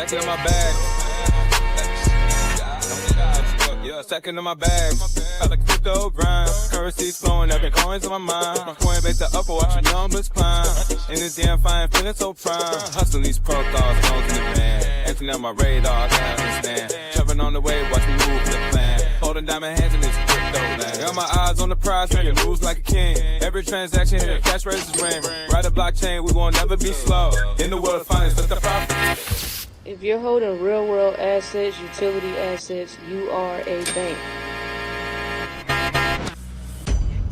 second in my bag. Yeah, second in my bag. I like crypto grind. Currency's flowing, every coin's on my mind. My Coinbase the upper, watch the numbers climb. In this damn fine, feeling so prime. Hustling these protocols, phones in the van. Emptying out my radar, I understand. Jumping on the wave, watch me move the plan. Holding diamond hands in this crypto land. Got my eyes on the prize, making moves like a king. Every transaction hit a cash register ring. Ride a blockchain, we won't never be slow. In the world of finance, let the profit. If you're holding real world assets, utility assets, you are a bank.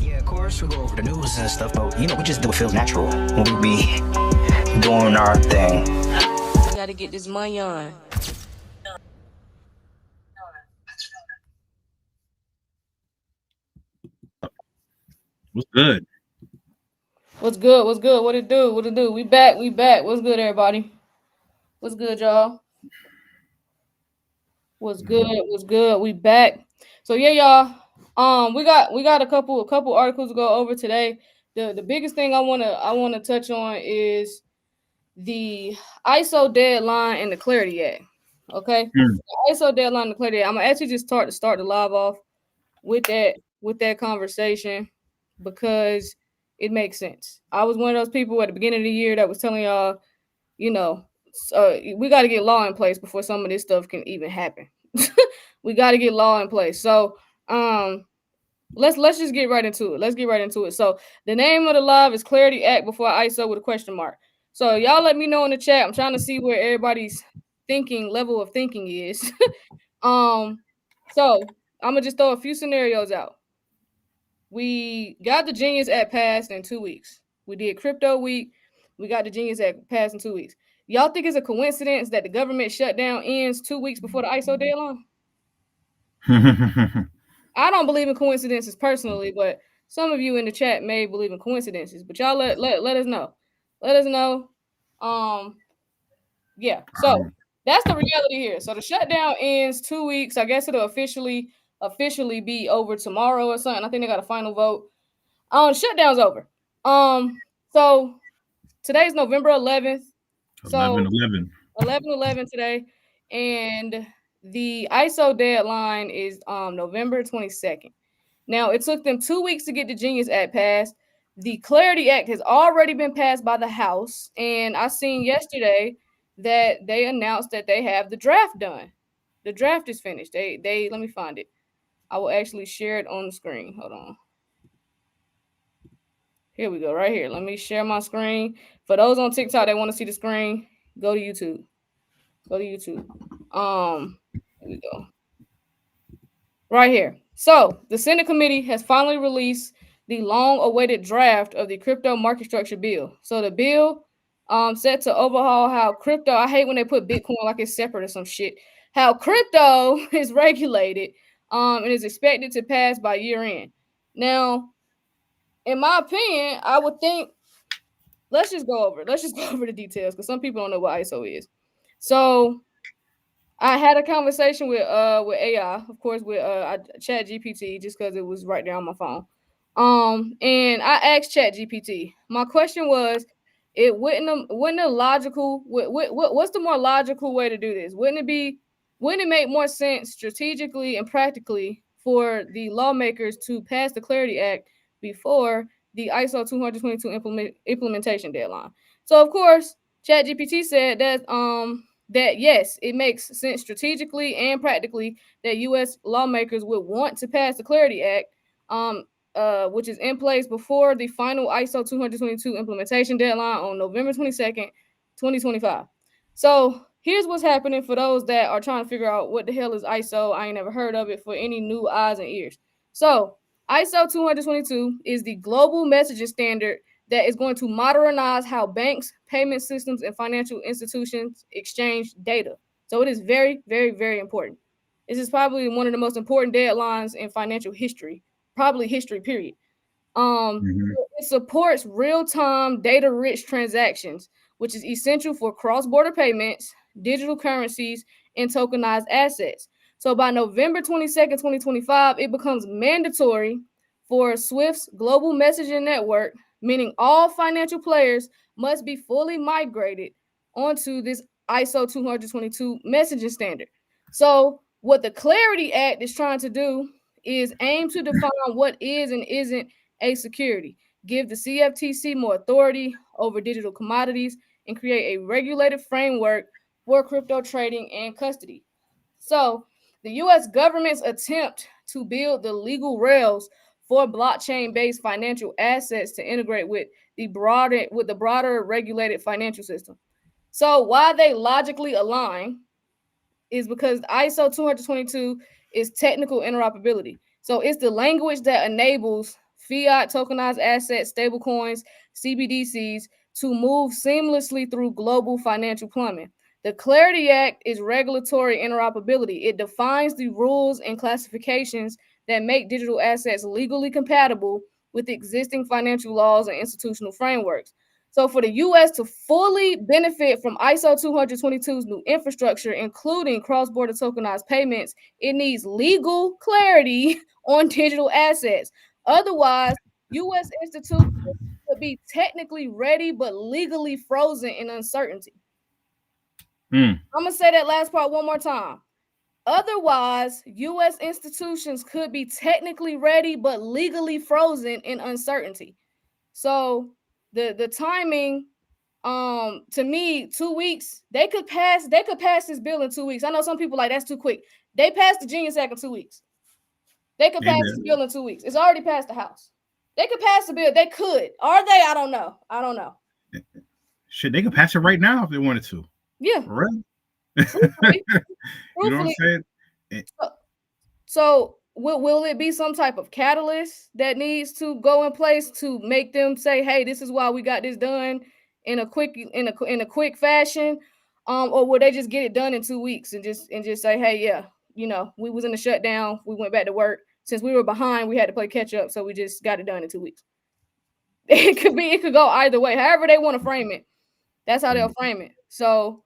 Yeah, of course, we go over the news and stuff, but we just do what feels natural when we be doing our thing. You gotta get this money on. What's good? What's good? What's good? What it do? What it do? We back. We back. What's good, everybody? What's good, y'all? What's good? What's good? We back. So yeah, y'all. We got a couple articles to go over today. The biggest thing I wanna touch on is the ISO deadline and the Clarity Act. Okay, the ISO deadline and the Clarity Act. I'm gonna actually just start the live off with that conversation because it makes sense. I was one of those people at the beginning of the year that was telling y'all, we got to get law in place before some of this stuff can even happen. We got to get law in place. So, let's just get right into it. Let's get right into it. So, the name of the live is Clarity Act before ISO with a question mark. So, y'all let me know in the chat. I'm trying to see where everybody's level of thinking is. So I'm gonna just throw a few scenarios out. We got the Genius Act passed in 2 weeks. We did Crypto Week. We got the Genius Act passed in 2 weeks. Y'all think it's a coincidence that the government shutdown ends 2 weeks before the ISO deadline? I don't believe in coincidences personally, but some of you in the chat may believe in coincidences. But y'all let us know. Let us know. Yeah. So that's the reality here. So the shutdown ends 2 weeks. I guess it'll officially be over tomorrow or something. I think they got a final vote. Shutdown's over. So today's November 11th. So 11/11 today, and the ISO deadline is November 22nd. Now it took them 2 weeks to get the Genius Act passed. The Clarity Act has already been passed by the House, and I seen yesterday that they announced that they have the draft done. The draft is finished. They let me find it. I will actually share it on the screen. Hold on. Here we go, right here. Let me share my screen. For those on TikTok that want to see the screen, go to YouTube. Here we go. Right here. So the Senate committee has finally released the long-awaited draft of the crypto market structure bill. So the bill set to overhaul how crypto, I hate when they put Bitcoin like it's separate or some shit, how crypto is regulated and is expected to pass by year end. Now, in my opinion, I would think let's just go over the details because some people don't know what ISO is. So I had a conversation with AI, of course, with Chat GPT, just because it was right there on my phone. And I asked Chat GPT. My question was, what's the more logical way to do this? Wouldn't it make more sense strategically and practically for the lawmakers to pass the Clarity Act before the ISO 222 implementation deadline? So of course, Chat GPT said that yes, it makes sense strategically and practically that U.S. lawmakers would want to pass the Clarity Act, which is in place before the final ISO 222 implementation deadline on November 22nd, 2025. So here's what's happening for those that are trying to figure out what the hell is ISO. I ain't never heard of it for any new eyes and ears. So ISO 222 is the global messaging standard that is going to modernize how banks, payment systems, and financial institutions exchange data. So it is very, very, very important. This is probably one of the most important deadlines in financial history, probably history, period. It supports real-time data-rich transactions, which is essential for cross-border payments, digital currencies, and tokenized assets. So by November 22nd, 2025, it becomes mandatory for SWIFT's global messaging network, meaning all financial players must be fully migrated onto this ISO 222 messaging standard. So what the Clarity Act is trying to do is aim to define what is and isn't a security, give the CFTC more authority over digital commodities, and create a regulated framework for crypto trading and custody. So the US government's attempt to build the legal rails for blockchain-based financial assets to integrate with the broader regulated financial system. So why they logically align is because ISO 222 is technical interoperability. So it's the language that enables fiat tokenized assets, stablecoins, CBDCs to move seamlessly through global financial plumbing. The Clarity Act is regulatory interoperability. It defines the rules and classifications that make digital assets legally compatible with existing financial laws and institutional frameworks. So for the US to fully benefit from ISO 222's new infrastructure, including cross-border tokenized payments, it needs legal clarity on digital assets. Otherwise, US institutions could be technically ready but legally frozen in uncertainty. I'm going to say that last part one more time. Otherwise, US institutions could be technically ready but legally frozen in uncertainty. So the timing, to me, 2 weeks, they could pass this bill in 2 weeks. I know some people like that's too quick. They passed the Genius Act in 2 weeks. They could pass this bill in 2 weeks. It's already passed the House. They could pass the bill. They could. Are they? I don't know. Shit, they could pass it right now if they wanted to. Yeah. Right. Truthfully. You know what I'm saying? So will it be some type of catalyst that needs to go in place to make them say, "Hey, this is why we got this done in a quick fashion," or will they just get it done in 2 weeks and just say, "Hey, yeah, we was in the shutdown, we went back to work. Since we were behind, we had to play catch up, so we just got it done in 2 weeks." It could go either way. However they want to frame it, that's how they'll frame it. So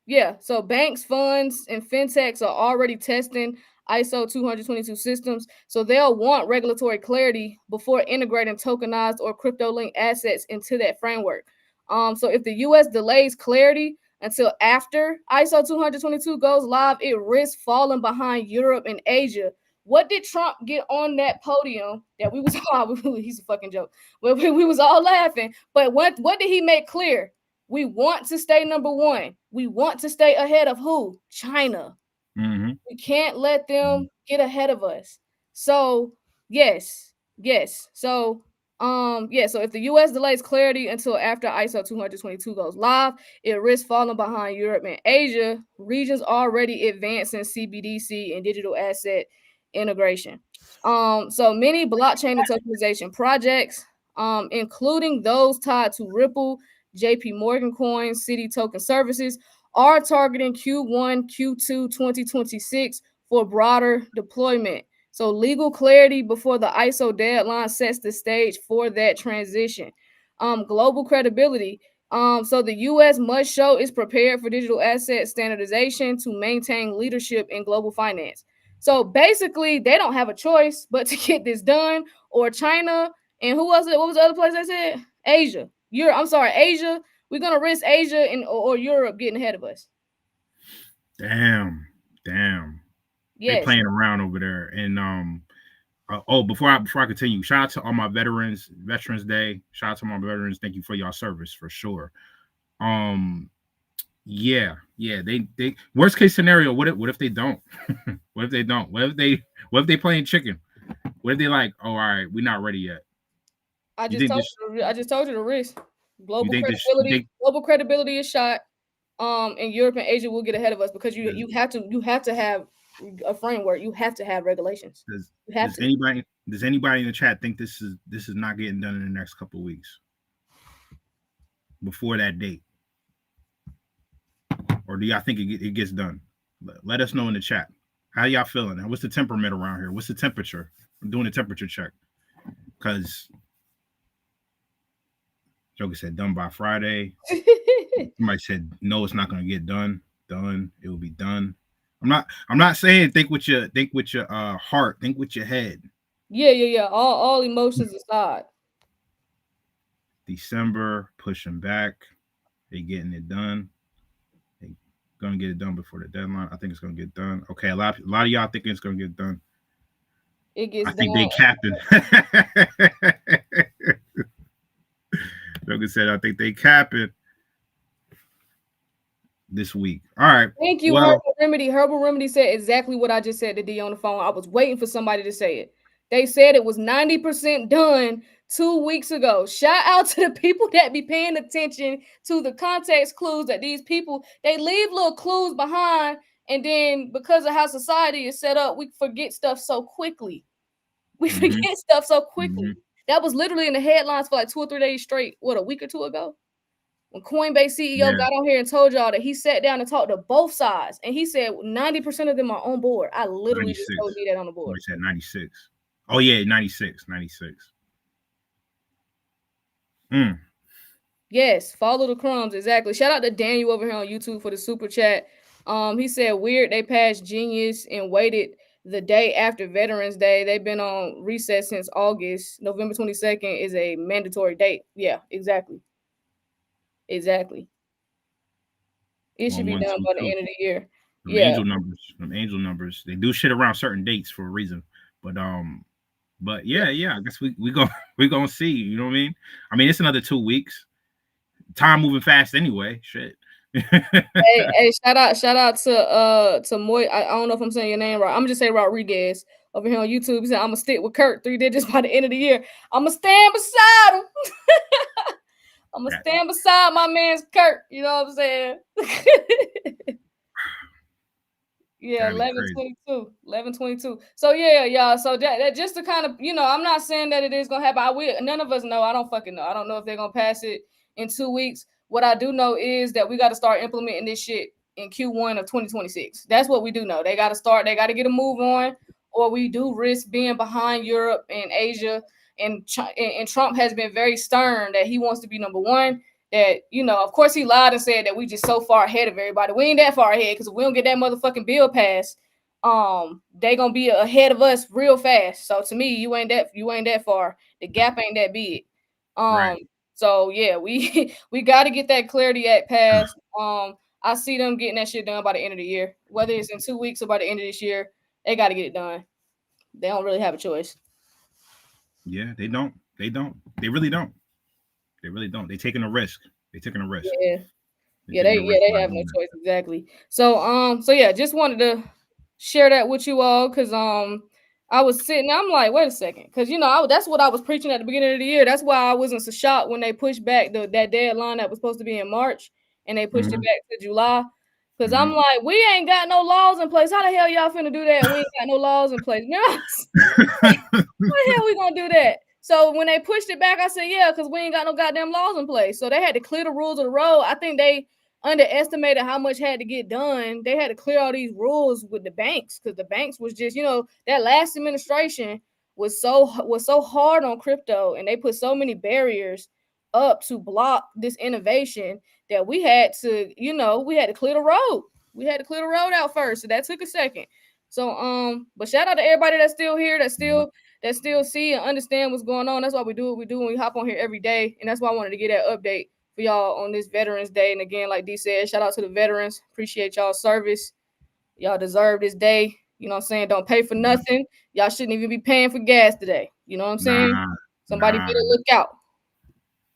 yeah, so banks, funds, and fintechs are already testing ISO 222 systems, so they'll want regulatory clarity before integrating tokenized or crypto-linked assets into that framework. So if the US delays clarity until after ISO 222 goes live, it risks falling behind Europe and Asia. What did Trump get on that podium that we was all, he's a fucking joke, but we was all laughing, but what did he make clear? We want to stay number one. We want to stay ahead of who? China. Mm-hmm. We can't let them get ahead of us. So yes. So so if the US delays clarity until after ISO 222 goes live, it risks falling behind Europe and Asia, regions already advancing CBDC and digital asset integration. So many blockchain and tokenization projects, including those tied to Ripple, JP Morgan coins, City Token Services, are targeting Q1, Q2 2026 for broader deployment. So legal clarity before the ISO deadline sets the stage for that transition. Global credibility. So the US must show it's prepared for digital asset standardization to maintain leadership in global finance. So basically, they don't have a choice but to get this done, or China, and who was it? What was the other place I said? Asia. Asia. We're gonna risk Asia or Europe getting ahead of us. Damn. Yes. They playing around over there. And before I continue, shout out to all my Veterans Day. Shout out to my veterans. Thank you for y'all service for sure. Yeah. They worst case scenario. What if they don't? What if they don't? What if they playing chicken? What if they like? Oh, all right, we're not ready yet. I just told you the risk. Global credibility is shot. And Europe and Asia will get ahead of us because you have to have a framework. You have to have regulations. Does anybody in the chat think this is not getting done in the next couple of weeks before that date, or do y'all think it gets done? Let us know in the chat. How y'all feeling? What's the temperament around here? What's the temperature? I'm doing a temperature check because Joker said done by Friday. Somebody said no, it's not going to get done. It will be done. I'm not saying think with your heart, think with your head. Yeah. All emotions aside. December pushing back, they getting it done. gonna get it done before the deadline. I think it's gonna get done. Okay, a lot of y'all thinking it's gonna get done. It gets I think done. they capping. Like I said, I think they capping this week. All right. Thank you, well, Herbal Remedy. Herbal Remedy said exactly what I just said to D on the phone. I was waiting for somebody to say it. They said it was 90% done 2 weeks ago. Shout out to the people that be paying attention to the context clues that these people, they leave little clues behind. And then because of how society is set up, we forget stuff so quickly. We forget stuff so quickly. That was literally in the headlines for like 2 or 3 days straight. What, a week or two ago? When Coinbase CEO got on here and told y'all that he sat down and talked to both sides, and he said 90% of them are on board. I literally just told you that on the board. We said 96. Oh yeah, 96. Yes, follow the crumbs, exactly. Shout out to Daniel over here on YouTube for the super chat. He said weird they passed Genius and waited the day after Veterans Day. They've been on recess since August. November 22nd is a mandatory date. Yeah, exactly. Exactly. It should be done by the end of the year. Angel numbers. They do shit around certain dates for a reason. But yeah. I guess we gonna see. You know what I mean? I mean, it's another 2 weeks. Time moving fast anyway. Shit. hey, shout out to Moy. I don't know if I'm saying your name right. I'm just saying Rodriguez over here on YouTube. He said I'm gonna stick with Kurt 3 digits by the end of the year. I'm gonna stand beside him. I'm gonna stand beside my man's Kurt. You know what I'm saying? Yeah, 11/22. So yeah, y'all. So that just to kind of, I'm not saying that it is gonna happen. None of us know. I don't fucking know. I don't know if they're gonna pass it in 2 weeks. What I do know is that we got to start implementing this shit in Q1 of 2026. That's what we do know. They got to start. They got to get a move on, or we do risk being behind Europe and Asia. And Trump has been very stern that he wants to be number one. That, of course he lied and said that we just so far ahead of everybody. We ain't that far ahead, because if we don't get that motherfucking bill passed, they gonna be ahead of us real fast. So to me, you ain't that far. The gap ain't that big. Right. So yeah, we got to get that Clarity Act passed. I see them getting that shit done by the end of the year. Whether it's in 2 weeks or by the end of this year, they got to get it done. They don't really have a choice. Yeah, they don't. They really don't. They taking a risk. Yeah, they have no choice, exactly. So yeah, just wanted to share that with you all, because I was sitting, I'm like, wait a second, because that's what I was preaching at the beginning of the year. That's why I wasn't so shocked when they pushed back that deadline that was supposed to be in March, and they pushed it back to July. Because I'm like, we ain't got no laws in place. How the hell y'all finna do that? We ain't got no laws in place. How the hell we gonna do that? So when they pushed it back, I said, yeah, because we ain't got no goddamn laws in place. So they had to clear the rules of the road. I think they underestimated how much had to get done. They had to clear all these rules with the banks, because the banks was just, that last administration was so hard on crypto, and they put so many barriers up to block this innovation that we had to clear the road. We had to clear the road out first. So that took a second. So but shout out to everybody that's still here, that still see and understand what's going on. That's why we do what we do, and we hop on here every day. And that's why I wanted to get that update for y'all on this Veterans Day. And again, like D said, shout out to the veterans. Appreciate y'all's service. Y'all deserve this day. You know what I'm saying? Don't pay for nothing. Y'all shouldn't even be paying for gas today. You know what I'm saying? Somebody better look out.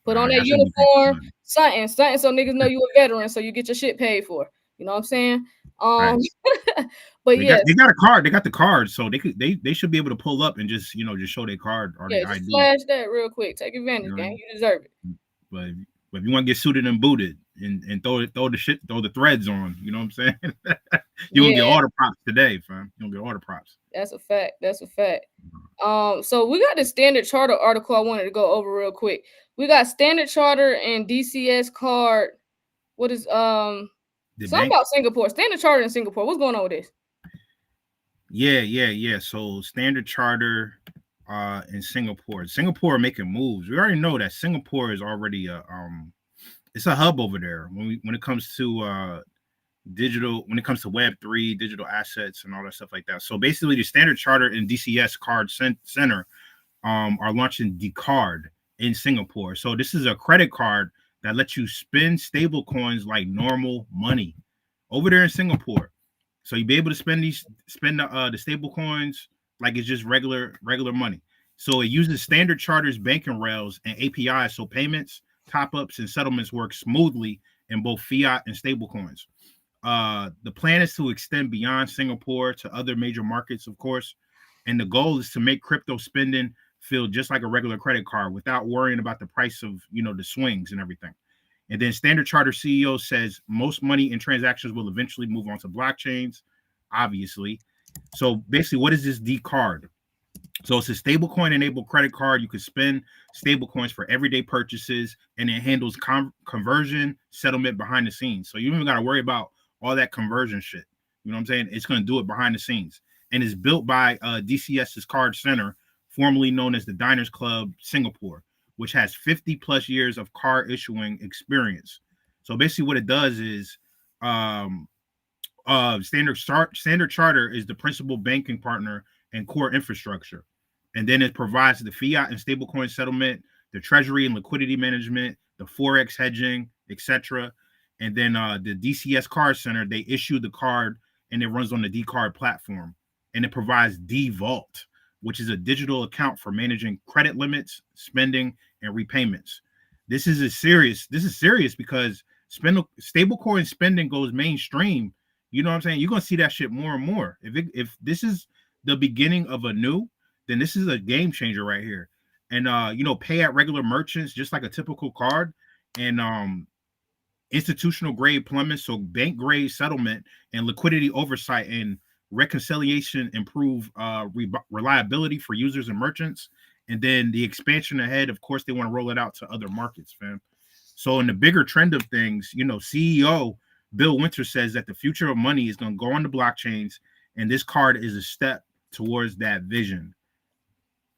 Put on that uniform, something, so niggas know you a veteran, so you get your shit paid for. You know what I'm saying? But they got a card. They got the card, so they should be able to pull up and just show their card or their ID. Flash that real quick. Take advantage, gang. You deserve it. But if you want to get suited and booted and throw the threads on, you know what I'm saying? You don't get all the props today, fam. You don't get all the props. That's a fact. So we got the Standard Charter article I wanted to go over real quick. We got Standard Charter and DCS card. What is something about Singapore? Standard Charter in Singapore. What's going on with this? Yeah. So Standard Charter in Singapore. Singapore making moves. We already know that Singapore is already it's a hub over there when it comes to digital, when it comes to Web3, digital assets, and all that stuff like that. So basically, the Standard Charter and DCS Card Center are launching the card in Singapore. So this is a credit card that lets you spend stable coins like normal money. over there in Singapore. So you'll be able to spend the stable coins like it's just regular money. So it uses Standard Charter's banking rails and APIs, so payments, top-ups, and settlements work smoothly in both fiat and stable coins. The plan is to extend beyond Singapore to other major markets, of course, and the goal is to make crypto spending feel just like a regular credit card without worrying about the price of, the swings and everything. And then Standard Charter CEO says most money and transactions will eventually move onto blockchains, obviously. So basically, what is this D card? So it's a stablecoin enabled credit card. You can spend stablecoins for everyday purchases, and it handles conversion settlement behind the scenes. So you don't even got to worry about all that conversion shit. You know what I'm saying? It's going to do it behind the scenes. And it's built by DCS's Card Center, formerly known as the Diners Club Singapore, which has 50 plus years of card issuing experience. So basically what it does is Standard Charter is the principal banking partner and core infrastructure. And then it provides the fiat and stablecoin settlement, the treasury and liquidity management, the forex hedging, etc. And then the DCS Card Center, they issue the card and it runs on the D card platform. And it provides D Vault, which is a digital account for managing credit limits, spending, and repayments. This is serious because stablecoin spending goes mainstream. You know what I'm saying? You're gonna see that shit more and more. If this is the beginning of a new, then this is a game changer right here. And pay at regular merchants just like a typical card, and institutional grade plumbing, so bank grade settlement and liquidity oversight and reconciliation improve reliability for users and merchants. And then the expansion ahead, of course, they want to roll it out to other markets, fam. So in the bigger trend of things, CEO Bill Winter says that the future of money is going to go on the blockchains, and this card is a step towards that vision.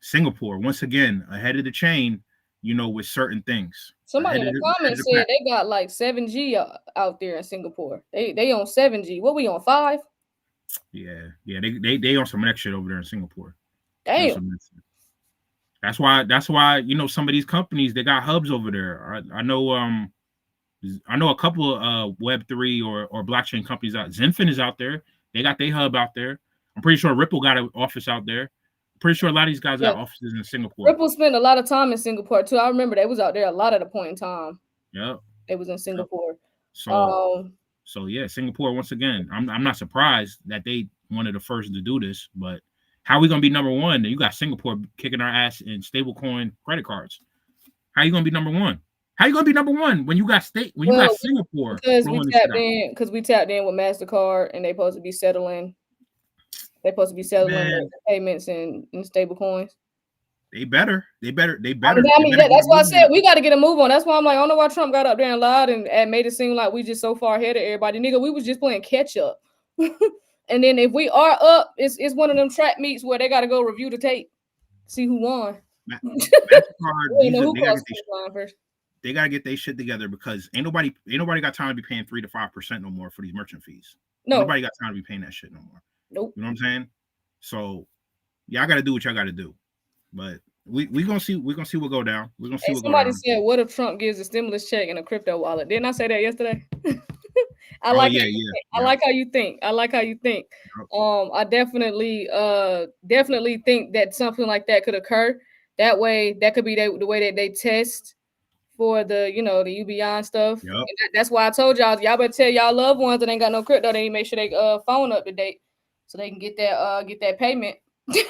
Singapore, once again, ahead of the chain, with certain things. Somebody in the comments said they got like 7G out there in Singapore. They on 7G. What we on 5? Yeah. They on some next shit over there in Singapore. Damn. That's why some of these companies, they got hubs over there. I know a couple of Web3 or blockchain companies out. Zenfin is out there. They got their hub out there. I'm pretty sure Ripple got an office out there. Pretty sure a lot of these guys got offices in Singapore. Ripple spent a lot of time in Singapore too. I remember they was out there a lot at a point in time. Yeah, they was in Singapore. So yeah, Singapore once again. I'm not surprised that they one of the first to do this, but how are we gonna be number one? You got Singapore kicking our ass in stablecoin credit cards. How are you gonna be number one? How you gonna be number one when you got Singapore? Because we tapped in with MasterCard and they supposed to be settling. They're supposed to be settling payments in stable coins. They better. I mean, that's why I said we got to get a move on. That's why I'm like, I don't know why Trump got up there and lied and made it seem like we just so far ahead of everybody. Nigga, we was just playing catch up. And then if we are up, it's one of them trap meets where they got to go review the tape, see who won. They got to get their shit together because ain't nobody got time to be paying 3 to 5% no more for these merchant fees. No, nobody got time to be paying that shit no more. Nope. You know what I'm saying? So y'all got to do what y'all got to do. But we gonna see what go down. We're gonna see what somebody said, what if Trump gives a stimulus check in a crypto wallet? Didn't I say that yesterday? I like how you think. I definitely think that something like that could occur. That way, that could be the way that they test for the the UBI and stuff. Yep. And that's why I told y'all better tell y'all loved ones that ain't got no crypto. They make sure they phone up to date so they can get that payment. They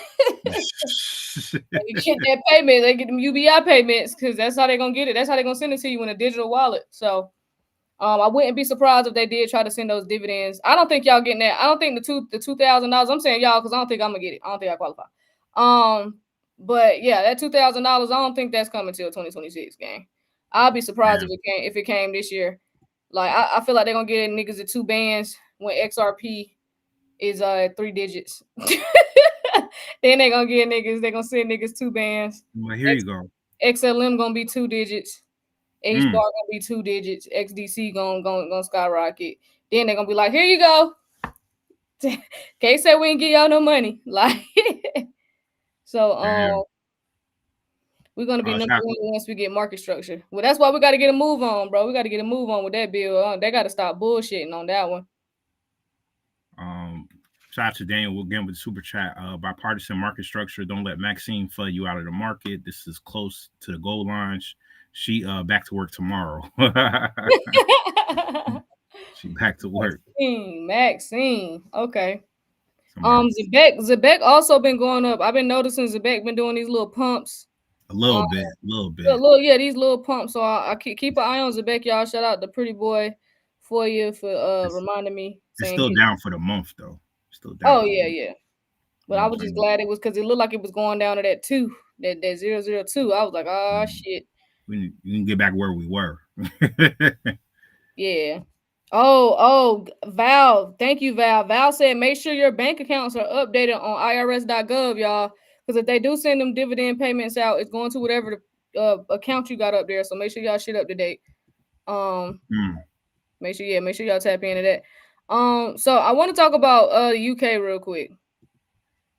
get that payment. They get them UBI payments because that's how they're gonna get it. That's how they're gonna send it to you in a digital wallet. So I wouldn't be surprised if they did try to send those dividends. I don't think y'all getting that. I don't think the $2,000. I'm saying y'all because I don't think I'm gonna get it. I don't think I qualify. But yeah, that $2,000. I don't think that's coming till 2026, gang. I'll be surprised if it came this year. Like I feel like they're gonna get niggas at 2 bands when XRP is 3 digits. Then they're gonna get niggas, they're gonna send niggas 2 bands. Well, here you go. XLM gonna be 2 digits. H bar gonna be 2 digits. XDC gonna skyrocket. Then they're gonna be like, here you go. Can't say we ain't get y'all no money. Like so we're gonna be number one once we get market structure. Well, that's why we gotta get a move on, bro. We gotta get a move on with that bill. They gotta stop bullshitting on that one. Shout out to Daniel again with the super chat. Bipartisan market structure. Don't let Maxine flood you out of the market. This is close to the goal line. She back to work tomorrow. She back to work. Maxine. Okay. Zebec also been going up. I've been noticing Zebec been doing these little pumps. A little bit. These little pumps. So I keep an eye on Zebec, y'all. Shout out to Pretty Boy for you for reminding me. It's still down for the month though. Still down. Oh yeah. But I was just glad it was because it looked like it was going down to that 2, that 002. I was like, oh shit. We can get back where we were. Yeah. Oh, Val. Thank you, Val. Val said make sure your bank accounts are updated on irs.gov, y'all. Because if they do send them dividend payments out, it's going to whatever the account you got up there. So make sure y'all shit up to date. Make sure y'all tap into that. So I want to talk about UK real quick.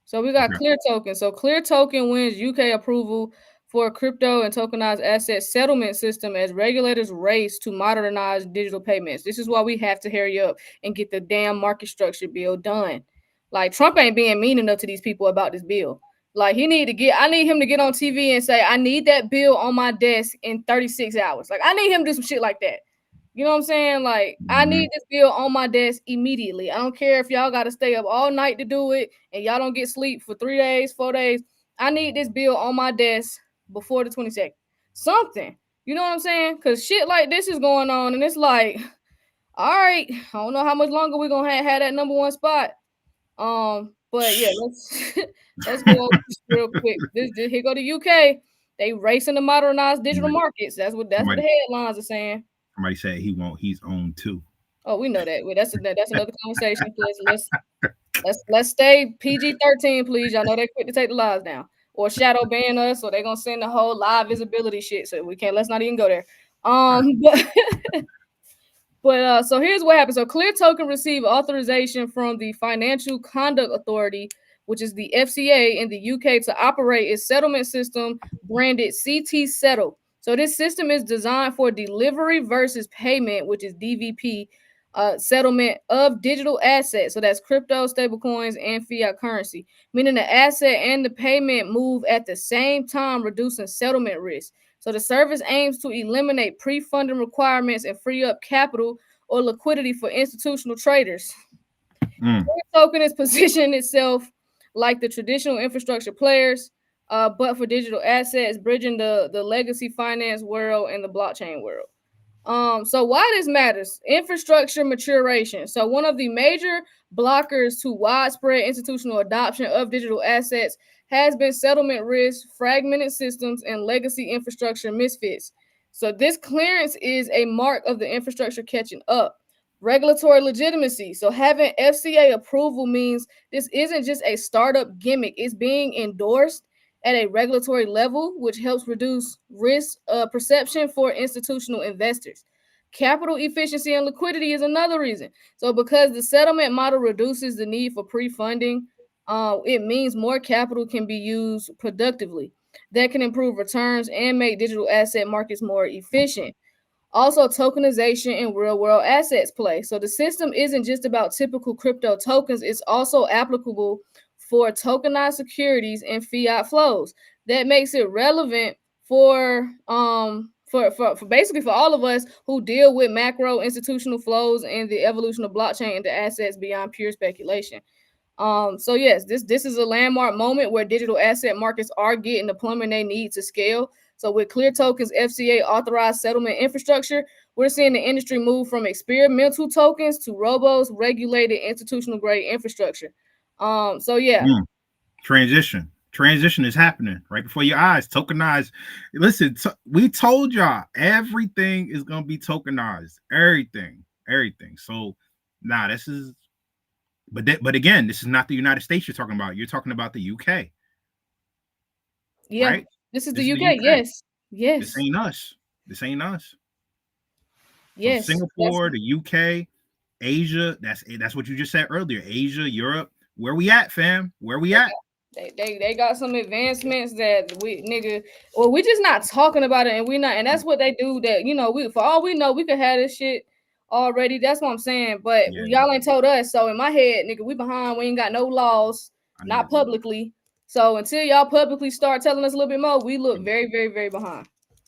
So we got Clear Token. So Clear Token wins UK approval for crypto and tokenized asset settlement system as regulators race to modernize digital payments. This is why we have to hurry up and get the damn market structure bill done. Like Trump ain't being mean enough to these people about this bill. Like I need him to get on TV and say, I need that bill on my desk in 36 hours. Like I need him to do some shit like that. You know what I'm saying? Like, I need this bill on my desk immediately. I don't care if y'all got to stay up all night to do it and y'all don't get sleep for 3 days, 4 days. I need this bill on my desk before the 22nd. Something. You know what I'm saying? Because shit like this is going on and it's like, all right, I don't know how much longer we're going to have that number one spot. But yeah, let's go over this real quick. Here go the UK. They racing to modernize digital markets. That's what the headlines are saying. Somebody said he's owned too. Oh, we know that. That's another conversation. Please, let's stay PG-13, please. Y'all know they quick to take the lives down or shadow ban us, or they're gonna send the whole live visibility shit. So we can't. Let's not even go there. But so here's what happened. So Clear Token received authorization from the Financial Conduct Authority, which is the FCA in the UK, to operate its settlement system branded CT Settle. So this system is designed for delivery versus payment, which is DVP, settlement of digital assets. So that's crypto, stablecoins, and fiat currency, meaning the asset and the payment move at the same time, reducing settlement risk. So the service aims to eliminate pre-funding requirements and free up capital or liquidity for institutional traders. Clear Token is positioning itself like the traditional infrastructure players, but for digital assets, bridging the legacy finance world and the blockchain world. So why this matters? Infrastructure maturation. So one of the major blockers to widespread institutional adoption of digital assets has been settlement risk, fragmented systems, and legacy infrastructure misfits. So this clearance is a mark of the infrastructure catching up. Regulatory legitimacy. So having FCA approval means this isn't just a startup gimmick. It's being endorsed at a regulatory level, which helps reduce risk perception for institutional investors. Capital efficiency and liquidity is another reason. So because the settlement model reduces the need for pre-funding, it means more capital can be used productively. That can improve returns and make digital asset markets more efficient. Also, tokenization and real-world assets play. So the system isn't just about typical crypto tokens. It's also applicable for tokenized securities and fiat flows. That makes it relevant for basically for all of us who deal with macro institutional flows and the evolution of blockchain into assets beyond pure speculation. So yes, this is a landmark moment where digital asset markets are getting the plumbing they need to scale. So with Clear Token's FCA authorized settlement infrastructure, we're seeing the industry move from experimental tokens to robust, regulated, institutional grade infrastructure. So yeah. Transition is happening right before your eyes. Tokenized. Listen, we told y'all everything is gonna be tokenized. Everything. So now this is, but again, this is not the United States you're talking about. You're talking about the UK. Yeah. Right? This is the UK. Yes. This ain't us. Yes. So Singapore, the UK, Asia. That's what you just said earlier. Asia, Europe. Where we at, fam? Where we at? They got some advancements that we're just not talking about it, and that's what they do. That for all we know, we could have this shit already. That's what I'm saying. But Yeah. y'all ain't told us. So in my head, nigga, we behind. We ain't got no laws, not publicly. So until y'all publicly start telling us a little bit more, we look very, very, very behind.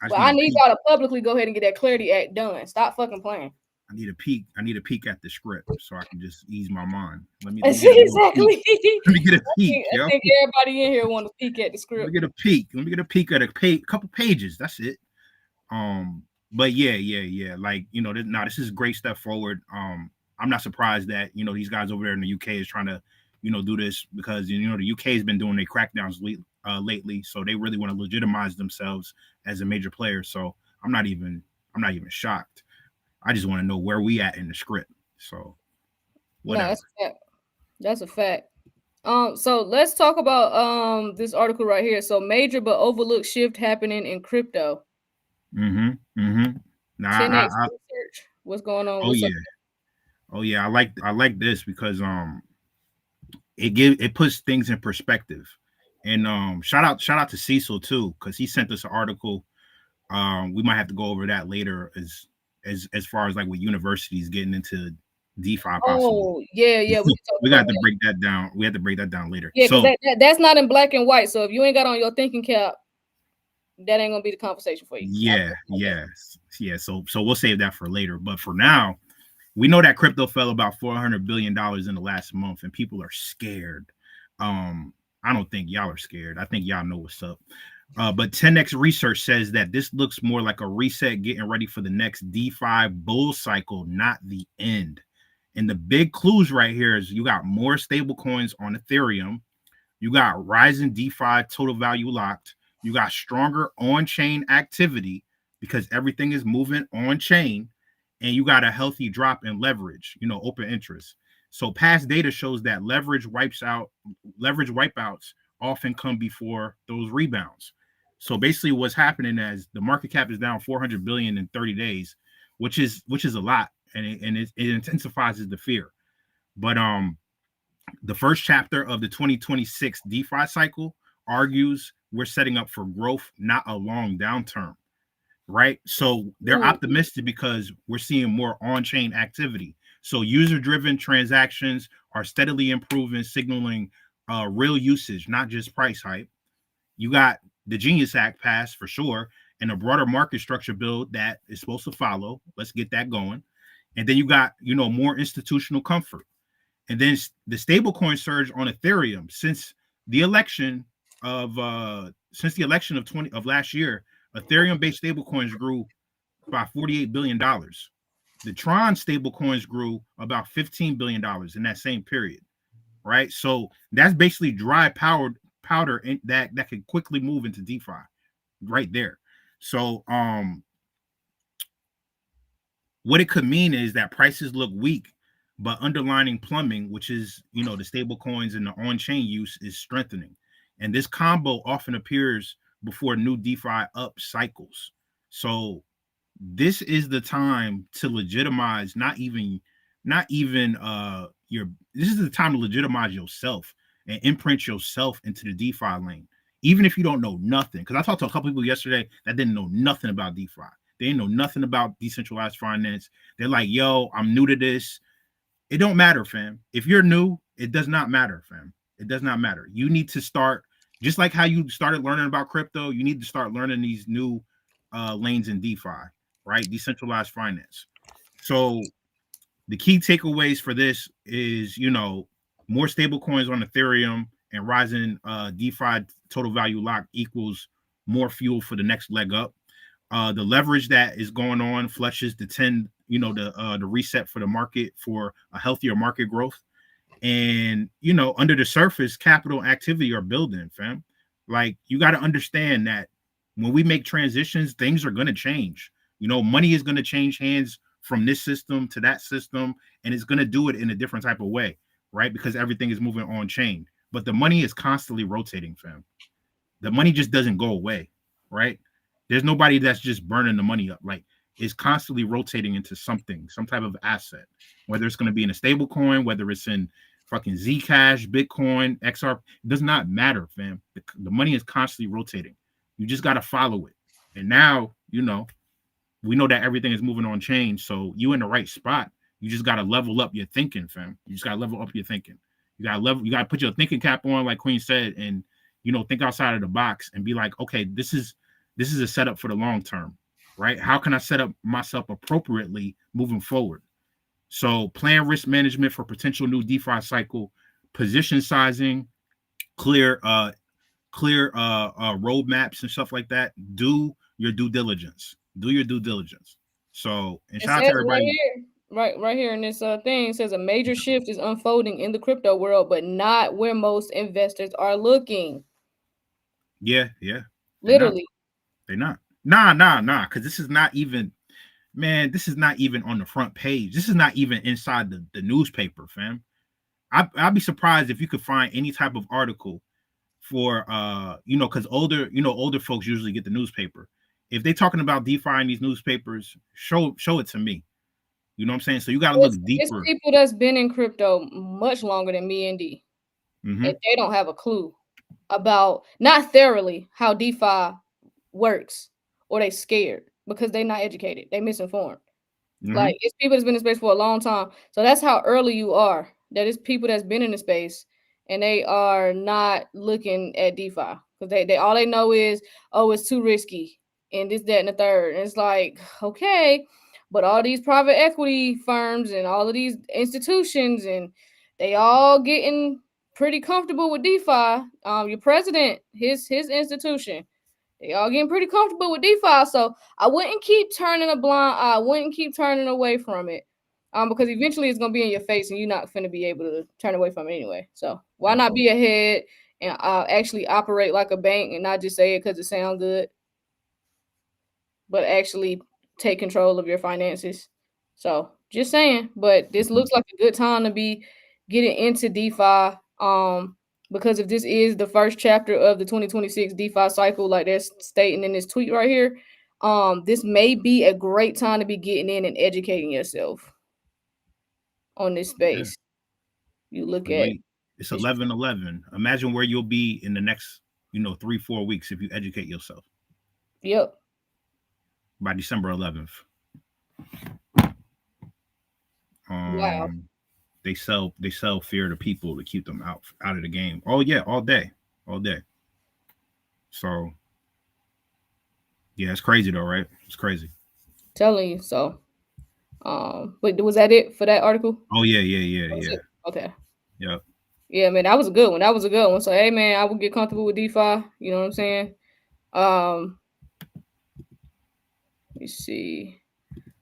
But I need y'all to publicly go ahead and get that Clarity Act done. Stop fucking playing. I need a peek. I need a peek at the script so I can just ease my mind. Let me exactly. Let me get a peek. I think everybody in here want to peek at the script. Let me get a peek. Let me get a peek at a couple pages. That's it. But yeah. Like, you know, this is a great step forward. I'm not surprised that, you know, these guys over there in the UK is trying to, you know, do this because, you know, the UK has been doing their crackdowns lately, so they really want to legitimize themselves as a major player. So I'm not even shocked. I just want to know where we at in the script. So whatever. No, that's a fact. So let's talk about this article right here. So major but overlooked shift happening in crypto. Nah, 10x research. What's going on? Oh yeah. I like this because it puts things in perspective. And shout out to Cecil too, because he sent us an article. We might have to go over that later as far as like with universities getting into DeFi possibly. Oh yeah. We got to break that down. We have to break that down later. Yeah, because that's not in black and white. So if you ain't got on your thinking cap, that ain't gonna be the conversation for you. Yeah. So we'll save that for later. But for now, we know that crypto fell about $400 billion in the last month, and people are scared. I don't think y'all are scared. I think y'all know what's up. But 10x research says that this looks more like a reset, getting ready for the next DeFi bull cycle, not the end. And the big clues right here is you got more stable coins on Ethereum. You got rising DeFi total value locked. You got stronger on-chain activity because everything is moving on-chain. And you got a healthy drop in leverage, you know, open interest. So past data shows that leverage wipeouts often come before those rebounds. So basically what's happening is the market cap is down 400 billion in 30 days, which is a lot. And it intensifies the fear. But the first chapter of the 2026 DeFi cycle argues we're setting up for growth, not a long downturn, right? So they're optimistic because we're seeing more on-chain activity. So user-driven transactions are steadily improving, signaling real usage, not just price hype. You got the Genius Act passed for sure, and a broader market structure bill that is supposed to follow. Let's get that going. And then you got, you know, more institutional comfort. And then the stablecoin surge on Ethereum since the election of last year. Ethereum-based stablecoins grew by $48 billion. The Tron stablecoins grew about $15 billion in that same period, right? So that's basically dry powder that can quickly move into DeFi right there. So what it could mean is that prices look weak, but underlying plumbing, which is, you know, the stable coins and the on-chain use, is strengthening. And this combo often appears before new DeFi up cycles. So this is the time to legitimize this is the time to legitimize yourself and imprint yourself into the DeFi lane, even if you don't know nothing. Because I talked to a couple people yesterday that didn't know nothing about DeFi. They didn't know nothing about decentralized finance. They're like, yo, I'm new to this. It don't matter, fam. If you're new, it does not matter, fam. It does not matter. You need to start, just like how you started learning about crypto, you need to start learning these new lanes in DeFi, right? Decentralized finance. So the key takeaways for this is, you know, more stable coins on Ethereum and rising DeFi total value lock equals more fuel for the next leg up. The leverage that is going on flushes the reset for the market for a healthier market growth. And, you know, under the surface, capital activity are building, fam. Like, you got to understand that when we make transitions, things are going to change. You know, money is going to change hands from this system to that system, and it's going to do it in a different type of way, right? Because everything is moving on chain. But the money is constantly rotating, fam. The money just doesn't go away, right? There's nobody that's just burning the money up. Like, it's constantly rotating into something, some type of asset, whether it's going to be in a stable coin, whether it's in fucking Zcash, Bitcoin, XRP, it does not matter, fam. The money is constantly rotating. You just got to follow it. And now, you know, We know that everything is moving on chain, so you in the right spot. You just gotta level up your thinking, fam. You just gotta level up your thinking. You gotta put your thinking cap on, like Queen said, and think outside of the box and be like, okay, this is a setup for the long term, right? How can I set up myself appropriately moving forward? So plan risk management for potential new DeFi cycle, position sizing, clear roadmaps and stuff like that. Do your due diligence. So, and It shout out to says right everybody. here, right here in this thing, it says a major shift is unfolding in the crypto world, but not where most investors are looking. Yeah. Literally. They're not. Nah. Because this is not even, man, this is not even on the front page. This is not even inside the newspaper, fam. I'd be surprised if you could find any type of article for because older folks usually get the newspaper. If they're talking about DeFi in these newspapers, show it to me. You know what I'm saying? So you got to look deeper. It's people that's been in crypto much longer than me and D. Mm-hmm. And they don't have a clue about, not thoroughly, how DeFi works, or they scared because they're not educated. They misinformed. Mm-hmm. Like, it's people that's been in space for a long time. So that's how early you are. That is people that's been in the space and they are not looking at DeFi because they all they know is, oh, it's too risky and this, that, and the third. And it's like, okay, but all these private equity firms and all of these institutions, and they all getting pretty comfortable with DeFi. Your president, his institution, they all getting pretty comfortable with DeFi. So I wouldn't keep turning a blind eye. I wouldn't keep turning away from it. Because eventually it's gonna be in your face and you're not gonna be able to turn away from it anyway. So why not be ahead and actually operate like a bank and not just say it because it sounds good, but actually take control of your finances. So just saying, but this looks like a good time to be getting into DeFi. Because if this is the first chapter of the 2026 DeFi cycle, like they're stating in this tweet right here, this may be a great time to be getting in and educating yourself on this space. Yeah. You look at it's 11/11. Imagine where you'll be in the next 3-4 weeks if you educate yourself. Yep. By December 11th. Wow. They sell fear to people to keep them out of the game. Oh yeah, all day. So yeah, it's crazy though, right? It's crazy. Telling you. So but was that it for that article? Oh yeah. Okay. Yep. Yeah, man, that was a good one. So hey man, I would get comfortable with DeFi. You know what I'm saying? Let me see.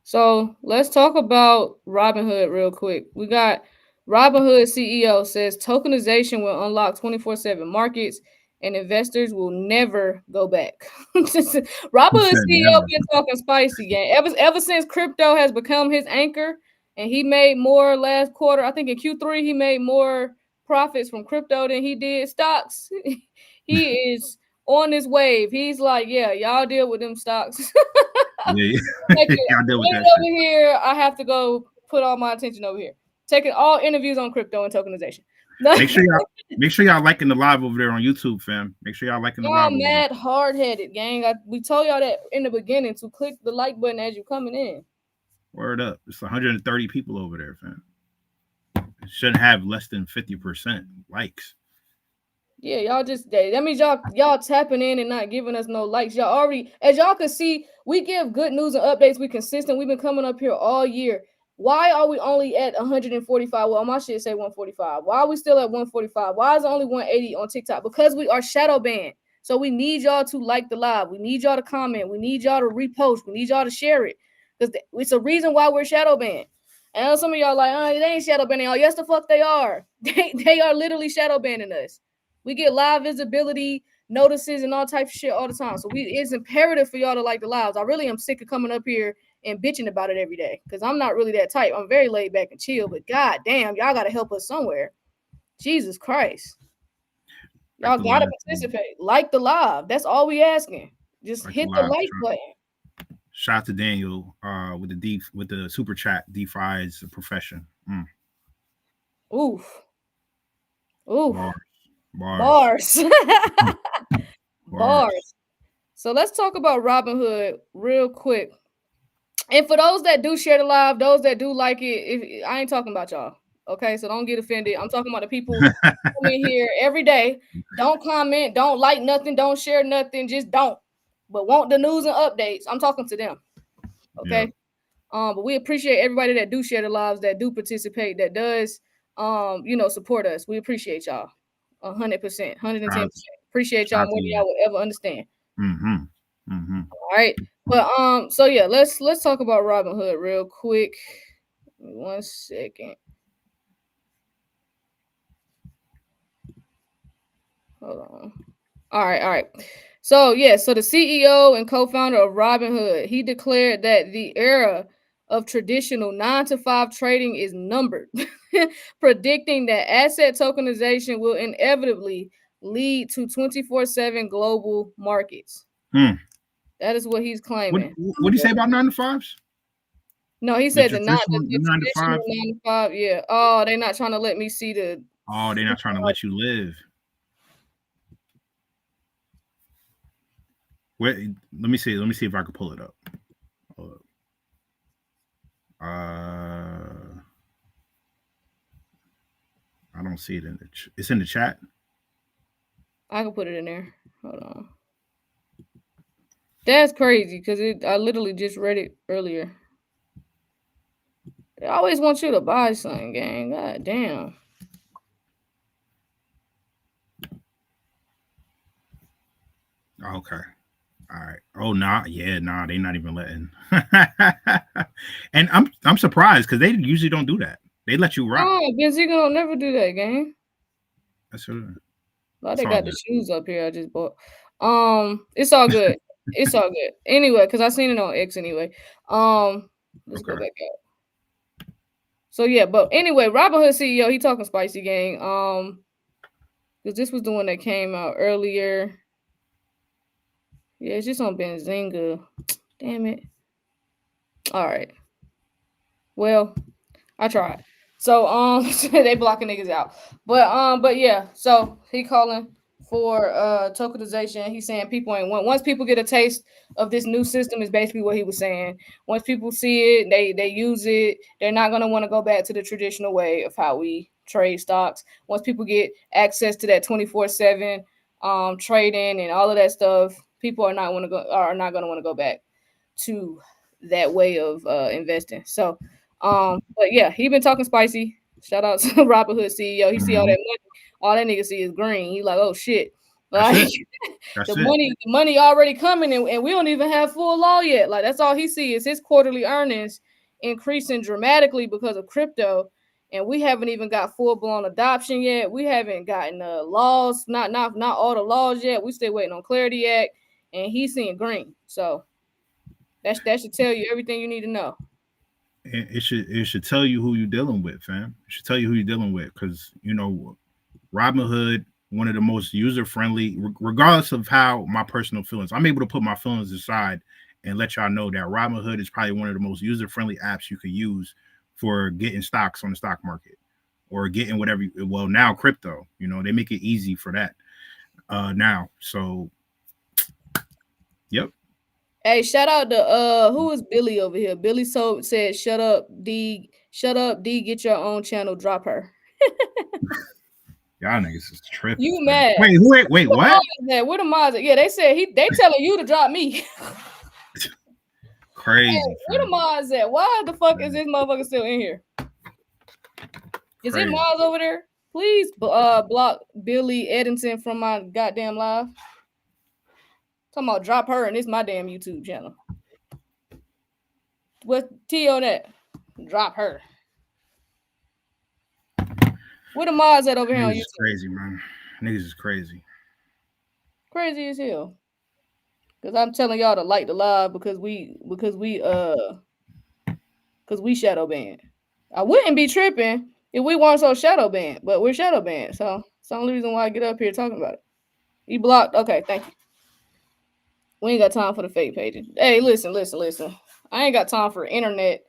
So let's talk about Robinhood real quick. We got Robinhood CEO says tokenization will unlock 24/7 markets and investors will never go back. Robinhood CEO been talking spicy, gang. Ever since crypto has become his anchor, and he made more last quarter. I think in Q3 he made more profits from crypto than he did stocks. He is on this wave. He's like, yeah, y'all deal with them stocks. Yeah. I deal with that over here. I have to go put all my attention over here. Taking all interviews on crypto and tokenization. Make sure y'all liking the live over there on YouTube, fam. Make sure y'all liking the live. I'm mad hard-headed, gang. We told y'all that in the beginning to click the like button as you're coming in. Word up. It's 130 people over there, fam. It shouldn't have less than 50% likes. Yeah, y'all just, that means y'all tapping in and not giving us no likes. Y'all already, as y'all can see, we give good news and updates. We consistent. We've been coming up here all year. Why are we only at 145? Well, my shit say 145. Why are we still at 145? Why is it only 180 on TikTok? Because we are shadow banned. So we need y'all to like the live. We need y'all to comment. We need y'all to repost. We need y'all to share it. Because it's a reason why we're shadow banned. And I know some of y'all like, they ain't shadow banning y'all. Yes, the fuck they are. They are literally shadow banning us. We get live visibility notices and all types of shit all the time. So it's imperative for y'all to like the lives. I really am sick of coming up here and bitching about it every day because I'm not really that type. I'm very laid back and chill, but god damn, y'all got to help us somewhere. Jesus Christ. Y'all got to participate. Like the live. That's all we asking. Just hit the like button. Shout out to Daniel with the super chat. DeFi is a profession. Oof. Bars. Bars. So let's talk about Robinhood real quick. And for those that do share the live, those that do like it, I ain't talking about y'all. Okay, so don't get offended. I'm talking about the people who come in here every day. Don't comment, don't like nothing, don't share nothing, just don't. But want the news and updates. I'm talking to them. Okay. Yeah. But we appreciate everybody that do share the lives, that do participate, that does support us. We appreciate y'all 100%, 110%. Appreciate y'all more than y'all would ever understand. All right. But so yeah, let's talk about Robinhood real quick. 1 second. Hold on. All right. So yeah, so the CEO and co-founder of Robinhood, he declared that the era of traditional 9-to-5 trading is numbered, predicting that asset tokenization will inevitably lead to 24/7 global markets. That is what he's claiming. What do you say about 9-to-5s? No, he said the traditional 9-to-5. 9-to-5. Yeah. Oh, they're not trying to let me see the. Oh, they're not trying to let you live. Wait, let me see if I can pull it up. Hold up. I don't see it in it's in the chat. I can put it in there. Hold on. That's crazy because I literally just read it earlier. They always want you to buy something, gang. God damn. Okay. All right. Oh, nah. Yeah, nah. They're not even letting. And I'm surprised because they usually don't do that. They let you rock. Oh, Benziga don't never do that, gang. That's what. Well, they got the shoes up here I just bought. It's all good. It's all good. Anyway, because I seen it on X anyway. Let's go back up. So yeah, but anyway, Robinhood CEO, he talking spicy, gang. Because this was the one that came out earlier. Yeah, it's just on Benzinga. Damn it. All right. Well, I tried. So they blocking niggas out. But yeah, so he calling for tokenization. He's saying people ain't once people get a taste of this new system is basically what he was saying. Once people see it, they use it, they're not gonna want to go back to the traditional way of how we trade stocks. Once people get access to that 24/7 trading and all of that stuff, people are not gonna want to go back to that way of investing. So but yeah, he been talking spicy. Shout out to Robinhood CEO. He see all that money. All that nigga see is green. He like, oh shit. Like the money already coming and we don't even have full law yet. Like that's all he see is his quarterly earnings increasing dramatically because of crypto. And we haven't even got full-blown adoption yet. We haven't gotten laws, not all the laws yet. We still waiting on Clarity Act, and he's seeing green. So that should tell you everything you need to know. It should tell you who you're dealing with, fam. It should tell you who you're dealing with because Robinhood, one of the most user-friendly, regardless of how my personal feelings. I'm able to put my feelings aside and let y'all know that Robinhood is probably one of the most user-friendly apps you could use for getting stocks on the stock market or getting whatever. Now crypto, they make it easy for that now. So, yep. Hey, shout out to who is Billy over here? Billy said, "Shut up, D. Shut up, D. Get your own channel. Drop her." Y'all niggas is tripping. You mad? Wait, what? Where the mods at? Yeah, they said they telling you to drop me. Crazy. Hey, where the mods at? Why the fuck is this motherfucker still in here? Is it mods over there? Please block Billy Eddington from my goddamn live. Talking about drop her and it's my damn YouTube channel. What T on that? Drop her. Where the mods at over here on YouTube? Crazy, man. Niggas is crazy. Crazy as hell. Cause I'm telling y'all to like the live because we shadow banned. I wouldn't be tripping if we weren't so shadow banned, but we're shadow banned. So it's the only reason why I get up here talking about it. You blocked. Okay, thank you. We ain't got time for the fake pages. Hey, listen. I ain't got time for internet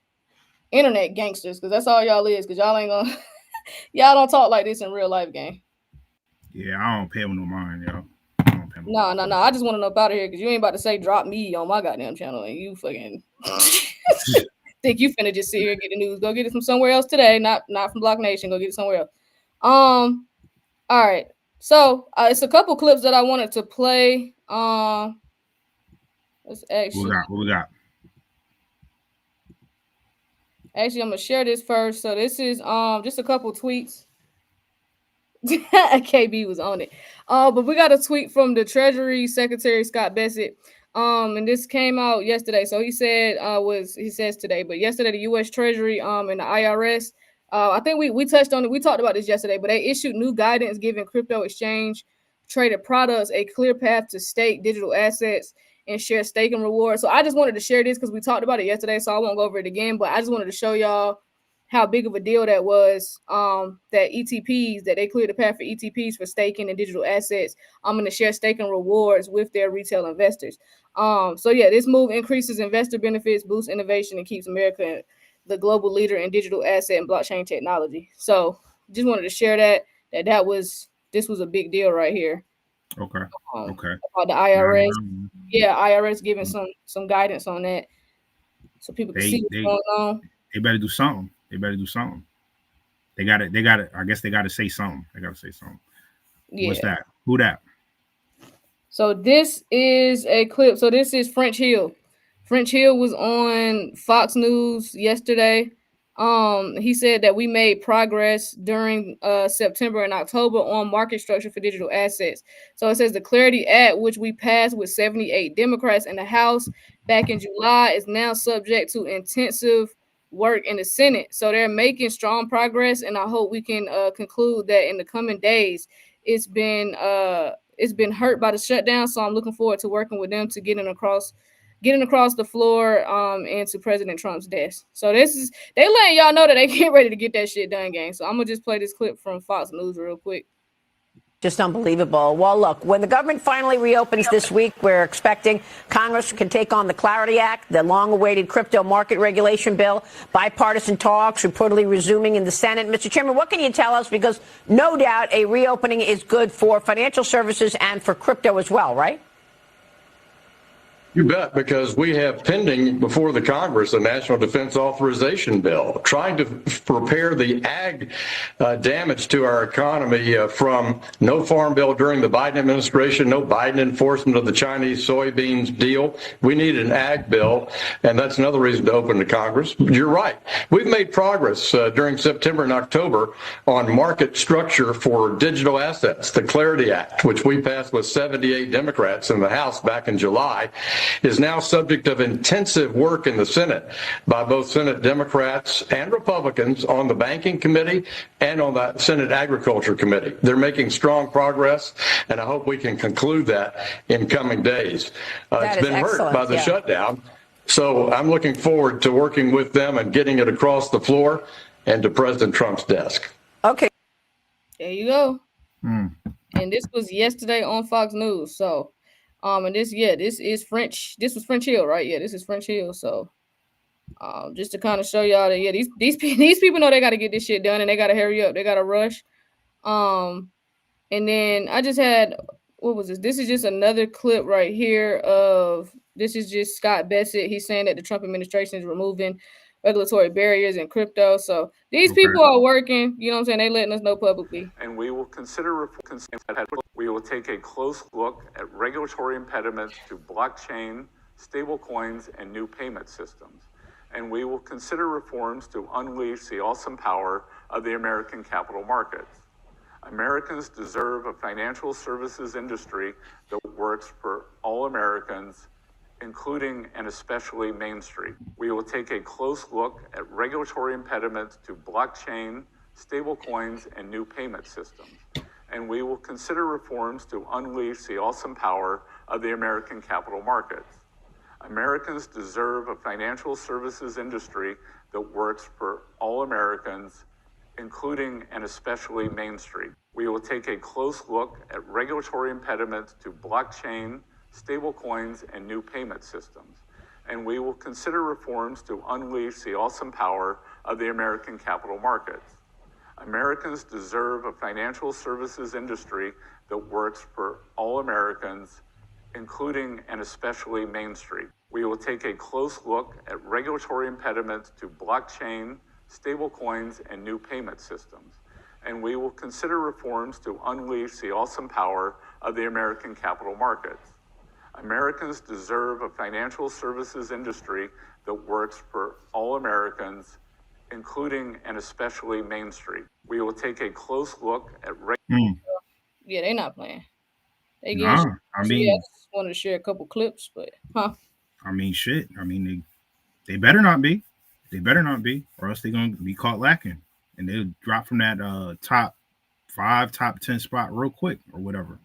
gangsters because that's all y'all is. Because y'all ain't gonna y'all don't talk like this in real life, gang. Yeah, I don't pay them no mind, yo. No. I just want to know about it here because you ain't about to say drop me on my goddamn channel and you fucking Think you finna just sit here and get the news? Go get it from somewhere else today, not from BlockNation. Go get it somewhere else. All right. So it's a couple clips that I wanted to play. Let's actually. What we got? Actually, I'm gonna share this first. So this is just a couple tweets. KB was on it. But we got a tweet from the Treasury Secretary Scott Bessent. And this came out yesterday. So he said he says today, but yesterday the US Treasury and the IRS. I think we touched on it. We talked about this yesterday, but they issued new guidance giving crypto exchange traded products a clear path to stake digital assets and share staking rewards. So I just wanted to share this because we talked about it yesterday, so I won't go over it again. But I just wanted to show y'all how big of a deal that was. That ETPs, that they cleared the path for ETPs for staking and digital assets. I'm going to share staking rewards with their retail investors. So yeah, this move increases investor benefits, boosts innovation, and keeps America the global leader in digital asset and blockchain technology. So just wanted to share this was a big deal right here. Okay. Okay. About the IRS. Yeah, IRS giving some guidance on that, so people can see what's going on. They better do something. They got it. I guess they got to say something. Yeah. What's that? Who that? So this is a clip. So this is French Hill. French Hill was on Fox News yesterday. He said that we made progress during September and October on market structure for digital assets. So it says the Clarity Act, which we passed with 78 Democrats in the House back in July, is now subject to intensive work in the Senate. So they're making strong progress, and I hope we can conclude that in the coming days. It's been hurt by the shutdown, so I'm looking forward to working with them to getting across the floor and to President Trump's desk. So they letting y'all know that they get ready to get that shit done, gang. So I'm gonna just play this clip from Fox News real quick. Just unbelievable. Well, look, when the government finally reopens this week, we're expecting Congress can take on the Clarity Act, the long-awaited crypto market regulation bill, bipartisan talks reportedly resuming in the Senate. Mr. Chairman, what can you tell us? Because no doubt a reopening is good for financial services and for crypto as well, right? You bet, because we have pending before the Congress a National Defense Authorization Bill trying to repair the ag damage to our economy from no farm bill during the Biden administration, no Biden enforcement of the Chinese soybeans deal. We need an ag bill, and that's another reason to open to Congress. You're right. We've made progress during September and October on market structure for digital assets. The Clarity Act, which we passed with 78 Democrats in the House back in July, is now subject of intensive work in the Senate by both Senate Democrats and Republicans on the Banking Committee and on the Senate Agriculture Committee. They're making strong progress, and I hope we can conclude that in coming days. It's been hurt by the shutdown, so I'm looking forward to working with them and getting it across the floor and to President Trump's desk. Okay. There you go. And this was yesterday on Fox News. So and this is French. This was French Hill, right? Yeah, this is French Hill. So, just to kind of show y'all that these people know they got to get this shit done and they got to hurry up. They got to rush. And then I just had what was this? This is just another clip right here this is just Scott Bessent. He's saying that the Trump administration is removing regulatory barriers in crypto. So these people are working. You know what I'm saying? They letting us know publicly. And we will we will take a close look at regulatory impediments to blockchain, stablecoins, and new payment systems. And we will consider reforms to unleash the awesome power of the American capital markets. Americans deserve a financial services industry that works for all Americans, including and especially Main Street. We will take a close look at regulatory impediments to blockchain, stablecoins, and new payment systems. And we will consider reforms to unleash the awesome power of the American capital markets. Americans deserve a financial services industry that works for all Americans, including and especially Main Street. We will take a close look at regulatory impediments to blockchain, stablecoins, and new payment systems. And we will consider reforms to unleash the awesome power of the American capital markets. Americans deserve a financial services industry that works for all Americans, including and especially Main Street. We will take a close look at regulatory impediments to blockchain, stablecoins, and new payment systems. And we will consider reforms to unleash the awesome power of the American capital markets. Americans deserve a financial services industry that works for all Americans, including and especially Main Street. We will take a close look at Yeah, they're not playing. They Nah, I mean, I just wanted to share a couple clips, but I mean, shit. I mean, they better not be. They better not be, or else they're gonna be caught lacking, and they'll drop from that top 5, top 10 spot real quick, or whatever.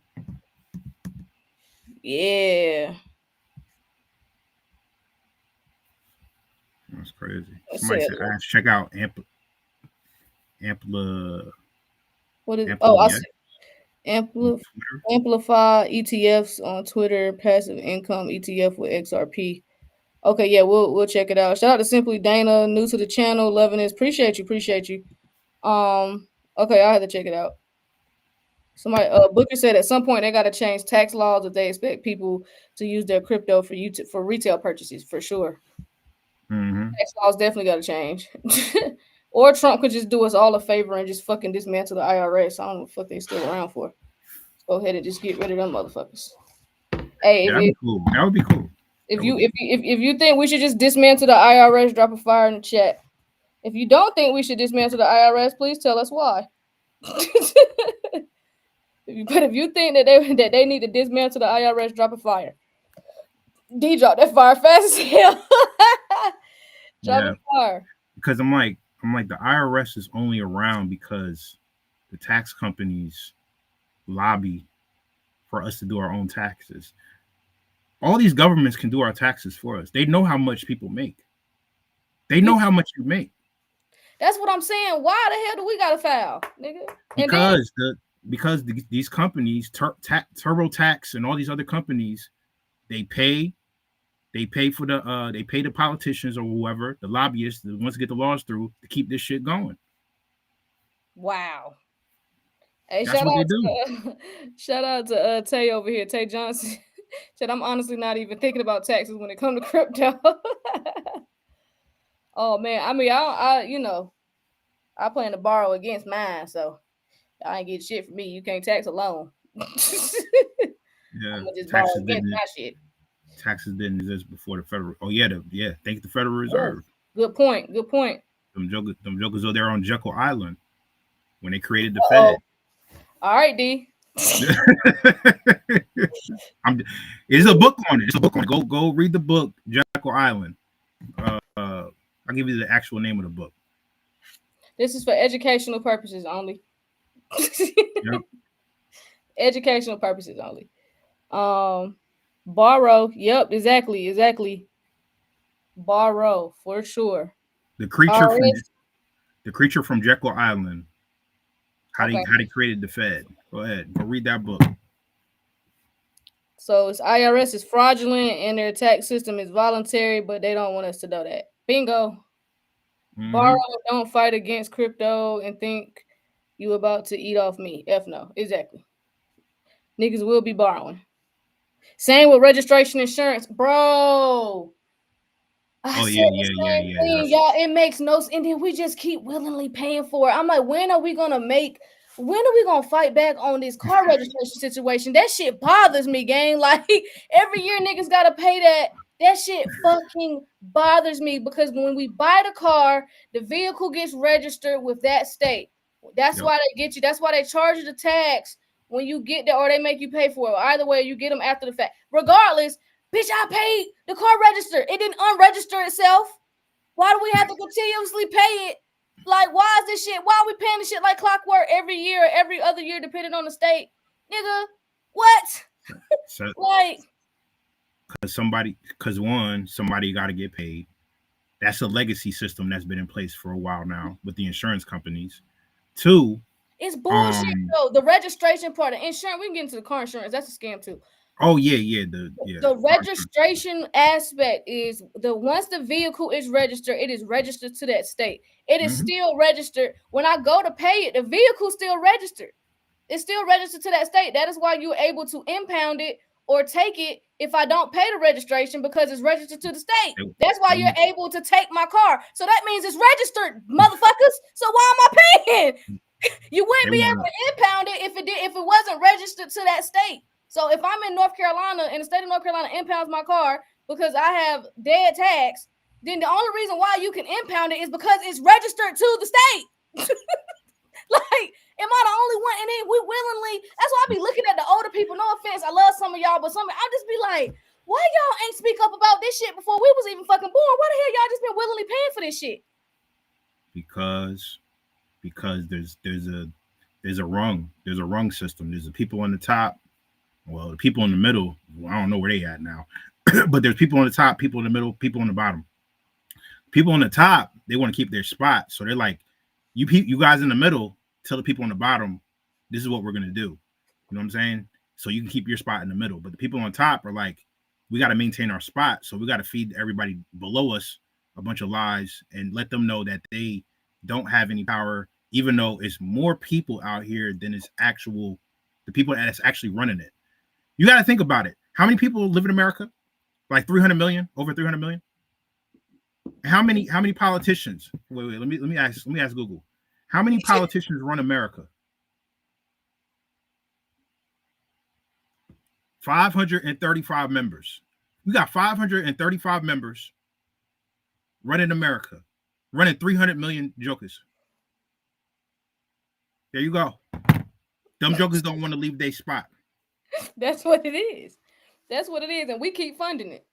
yeah. That's crazy. Let's Somebody see said, it. check out Ampla. What is? Ampla Oh, I yet? see Twitter. Amplify ETFs on Twitter. Passive income ETF with XRP. Okay, yeah, we'll check it out. Shout out to Simply Dana, new to the channel, loving this. Appreciate you. Okay, I had to check it out. Somebody, Butcher said at some point they got to change tax laws if they expect people to use their crypto for retail purchases, for sure. Mm-hmm. Tax laws definitely got to change. Or Trump could just do us all a favor and just fucking dismantle the IRS. I don't know what the fuck they still around for. Let's go ahead and just get rid of them motherfuckers. Hey, That'd be cool. That would be cool. If you think we should just dismantle the IRS, drop a fire in the chat. If you don't think we should dismantle the IRS, please tell us why. But if you think that they need to dismantle the IRS, drop a fire. D drop that fire fast as hell. Drop a fire. Because I'm like the IRS is only around because the tax companies lobby for us to do our own taxes. All these governments can do our taxes for us. They know how much people make. They know how much you make. That's what I'm saying. Why the hell do we gotta file, nigga? Because these companies, TurboTax and all these other companies, they pay for they pay the politicians or whoever, the lobbyists, the ones to get the laws through to keep this shit going. Wow. Hey, That's what they do. Shout out to Tay over here, Tay Johnson. Said I'm honestly not even thinking about taxes when it comes to crypto. Oh man, I mean, I plan to borrow against mine, so I ain't get shit from me. You can't tax a loan. Yeah, I'm gonna just borrow against my shit. Taxes didn't exist before the federal. Oh yeah, thank the Federal Reserve. Good point. Them jokers are there on Jekyll Island when they created the Fed. All right, D. It's a book on it. Go read the book, Jekyll Island. I'll give you the actual name of the book. This is for educational purposes only. Yep. Educational purposes only. Borrow. Yep, exactly. Borrow for sure. The creature from Jekyll Island. How they created the Fed. Go ahead. Go read that book. So it's IRS is fraudulent and their tax system is voluntary, but they don't want us to know that. Bingo. Mm-hmm. Borrow, don't fight against crypto and think you about to eat off me. F no. Exactly. Niggas will be borrowing. Same with registration insurance. Bro. Yeah. Y'all, it makes no sense. And then we just keep willingly paying for it. I'm like, when are we gonna fight back on this car registration situation? That shit bothers me, gang. Like every year niggas gotta pay that. That shit fucking bothers me because when we buy the car, the vehicle gets registered with that state. That's why they get you. That's why they charge you the tax when you get there, or they make you pay for it. Either way, you get them after the fact. Regardless, bitch, I paid the car register. It didn't unregister itself. Why do we have to continuously pay it? Like, why is this shit? Why are we paying this shit like clockwork every year, every other year, depending on the state? Nigga, what? So, like, somebody got to get paid. That's a legacy system that's been in place for a while now with the insurance companies. 2, it's bullshit though. The registration part of insurance, we can get into the car insurance. That's a scam too. Oh yeah. The registration aspect is once the vehicle is registered, it is registered to that state. It is still registered. When I go to pay it, the vehicle still registered. It's still registered to that state. That is why you're able to impound it or take it if I don't pay the registration because it's registered to the state. That's why you're able to take my car. So that means it's registered, motherfuckers. So why am I paying? You wouldn't be able to impound it if it wasn't registered to that state. So if I'm in North Carolina and the state of North Carolina impounds my car because I have dead tax, then the only reason why you can impound it is because it's registered to the state. Like, am I the only one? And then we willingly, that's why I be looking at the older people. No offense, I love some of y'all, but I just be like, why y'all ain't speak up about this shit before we was even fucking born? Why the hell y'all just been willingly paying for this shit? Because there's a rung system. There's the people on the top. Well, the people in the middle, I don't know where they at now, but there's people on the top, people in the middle, people on the bottom. People on the top, they want to keep their spot, so they're like, you guys in the middle, tell the people on the bottom, this is what we're gonna do. You know what I'm saying? So you can keep your spot in the middle. But the people on top are like, we got to maintain our spot, so we got to feed everybody below us a bunch of lies and let them know that they don't have any power, even though it's more people out here than it's the people that's actually running it. You got to think about it. How many people live in America? Like 300 million, over 300 million. And how many politicians? Wait. Let me ask Google. How many politicians run America? 535 members. We got 535 members running America, running 300 million jokers. There you go. Them jokers don't want to leave their spot. That's what it is. That's what it is, and we keep funding it.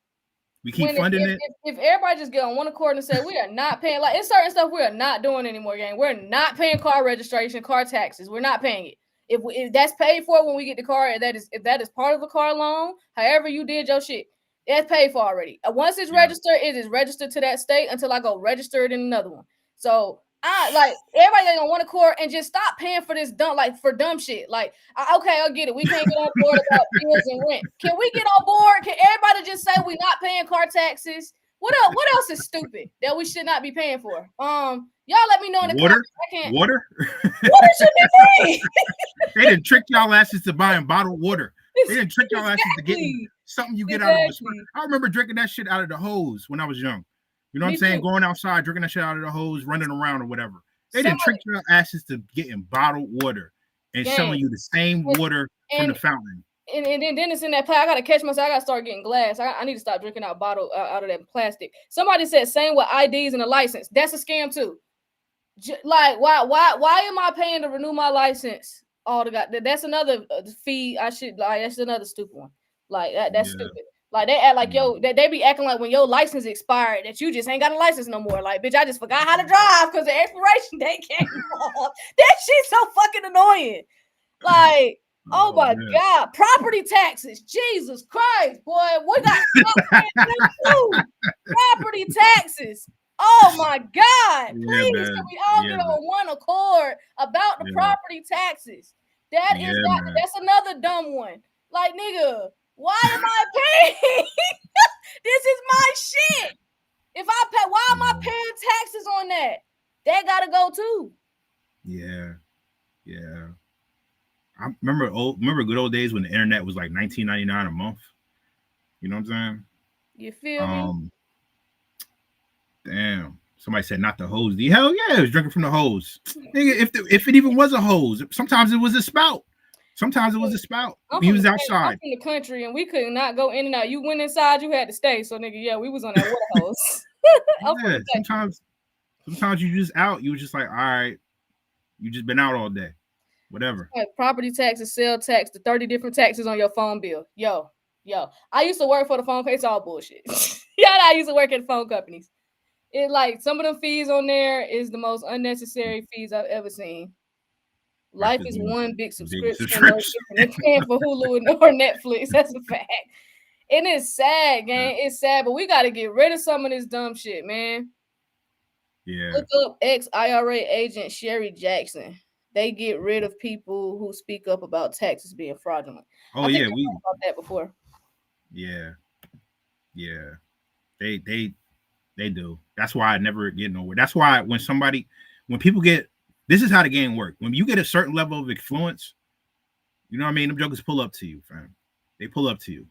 If everybody just get on one accord and say we are not paying, like it's certain stuff we are not doing anymore, gang. We're not paying car registration, car taxes. We're not paying it. If that's paid for when we get the car, if that is part of the car loan, however you did your shit, that's paid for already. Once it's registered, it is registered to that state until I go register it in another one. So I like everybody on one accord and just stop paying for this dumb shit. Like, okay, I'll get it. We can't get on board about bills and rent. Can we get on board? Can everybody just say we're not paying car taxes? What else is stupid that we should not be paying for? Y'all let me know in the comments. I can't. Water should be free. They didn't trick y'all asses to buying bottled water. They didn't trick y'all asses to getting something you get out of the spring. I remember drinking that shit out of the hose when I was young. You know what I'm saying? Going outside, drinking that shit out of the hose, running around or whatever. They didn't trick your asses to getting bottled water and selling you the same water from the fountain. And then it's in that plastic. I gotta catch myself. I gotta start getting glass. I need to stop drinking out of that plastic. Somebody said same with IDs and a license. That's a scam too. Like why am I paying to renew my license? That's another fee. That's another stupid one. Like that's stupid. Like they act like they be acting like when your license expired that you just ain't got a license no more. Like, bitch, I just forgot how to drive because the expiration date came off. That shit's so fucking annoying. Like, oh my God, property taxes. Jesus Christ, boy, we got property taxes. Oh my God, please, can we all get on one accord about the property taxes? That's another dumb one. Like, nigga. Why am I paying? This is my shit. If I pay, why am I paying taxes on that? That gotta go too. Yeah. I remember good old days when the internet was like $19.99 a month. You know what I'm saying? You feel me? Damn. Somebody said not the hose. Hell yeah, I was drinking from the hose. Nigga, if it even was a hose, sometimes it was a spout. Sometimes it was a spout. He was outside. I'm from the country and we could not go in and out. You went inside, you had to stay. So nigga, we was on that water hose. Sometimes you just out. You was just like, all right, you just been out all day. Whatever. Property taxes, sales tax, the 30 different taxes on your phone bill. Yo. I used to work for the phone company. It's all bullshit. I used to work at phone companies. It like some of them fees on there is the most unnecessary fees I've ever seen. Life is one big subscription. They're paying for Hulu or Netflix. That's a fact. And it's sad, gang. It's sad, but we got to get rid of some of this dumb shit, man. Yeah. Look up ex-IRA agent Sherry Jackson. They get rid of people who speak up about taxes being fraudulent. Oh, yeah. We talked about that before. Yeah. They do. That's why I never get nowhere. That's why when people get, this is how the game works. When you get a certain level of influence, you know what I mean? Them jokers pull up to you, fam. they pull up to you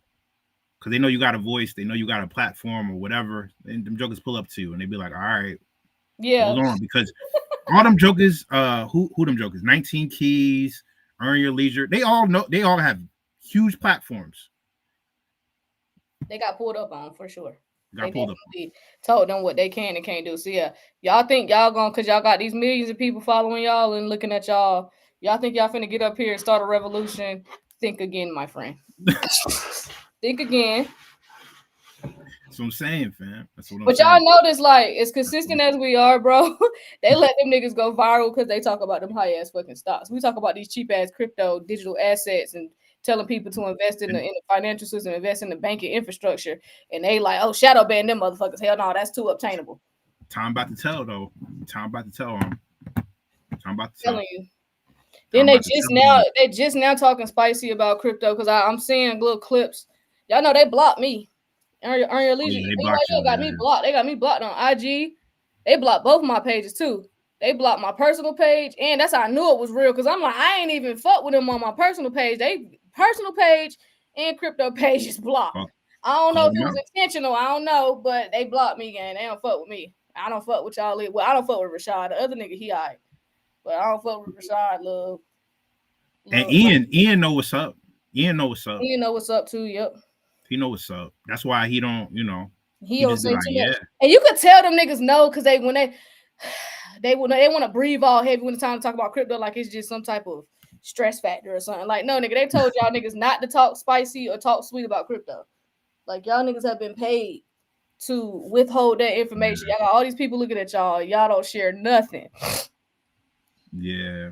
because they know you got a voice, they know you got a platform or whatever, and them jokers pull up to you and they be like, all right, Yeah. hold on, because all them jokers, who them jokers, 19 Keys, Earn Your Leisure, they all have huge platforms. They got pulled up on for sure. Got pulled up. Told them what they can and can't do. So yeah, y'all think y'all gonna, cause y'all got these millions of people following y'all and looking at y'all. Y'all think y'all finna get up here and start a revolution? Think again, my friend. Think again. That's what I'm saying, fam. That's what I'm but saying. Y'all notice, like, as consistent as we are, bro, they let them niggas go viral because they talk about them high ass fucking stocks. We talk about these cheap ass crypto digital assets and telling people to invest in the financial system, invest in the banking infrastructure, and they like, oh, shadow ban them motherfuckers. Hell no, that's too obtainable. Time about to tell though. Time about to tell them. Time about to tell. Telling you. Then they just now talking spicy about crypto because I'm seeing little clips. Y'all know they blocked me. Earn Your Leisure. They got me blocked. They got me blocked on IG. They blocked both my pages too. They blocked my personal page, and that's how I knew it was real. Cause I'm like, I ain't even fuck with them on my personal page. They personal page and crypto page is blocked. I don't know if it was intentional. I don't know, but they blocked me, and they don't fuck with me. I don't fuck with y'all. Well, I don't fuck with Rashad. The other nigga, he alright, but I don't fuck with Rashad. Love. And Ian know what's up. Ian know what's up. Ian know what's up too. Yep. He know what's up. That's why he don't, he don't say too much. And you could tell them niggas know because they want to breathe all heavy when it's time to talk about crypto, like it's just some type of stress factor or something. Like, no, nigga, they told y'all niggas not to talk spicy or talk sweet about crypto. Like, y'all niggas have been paid to withhold that information. Y'all got all these people looking at y'all. Y'all don't share nothing. Yeah.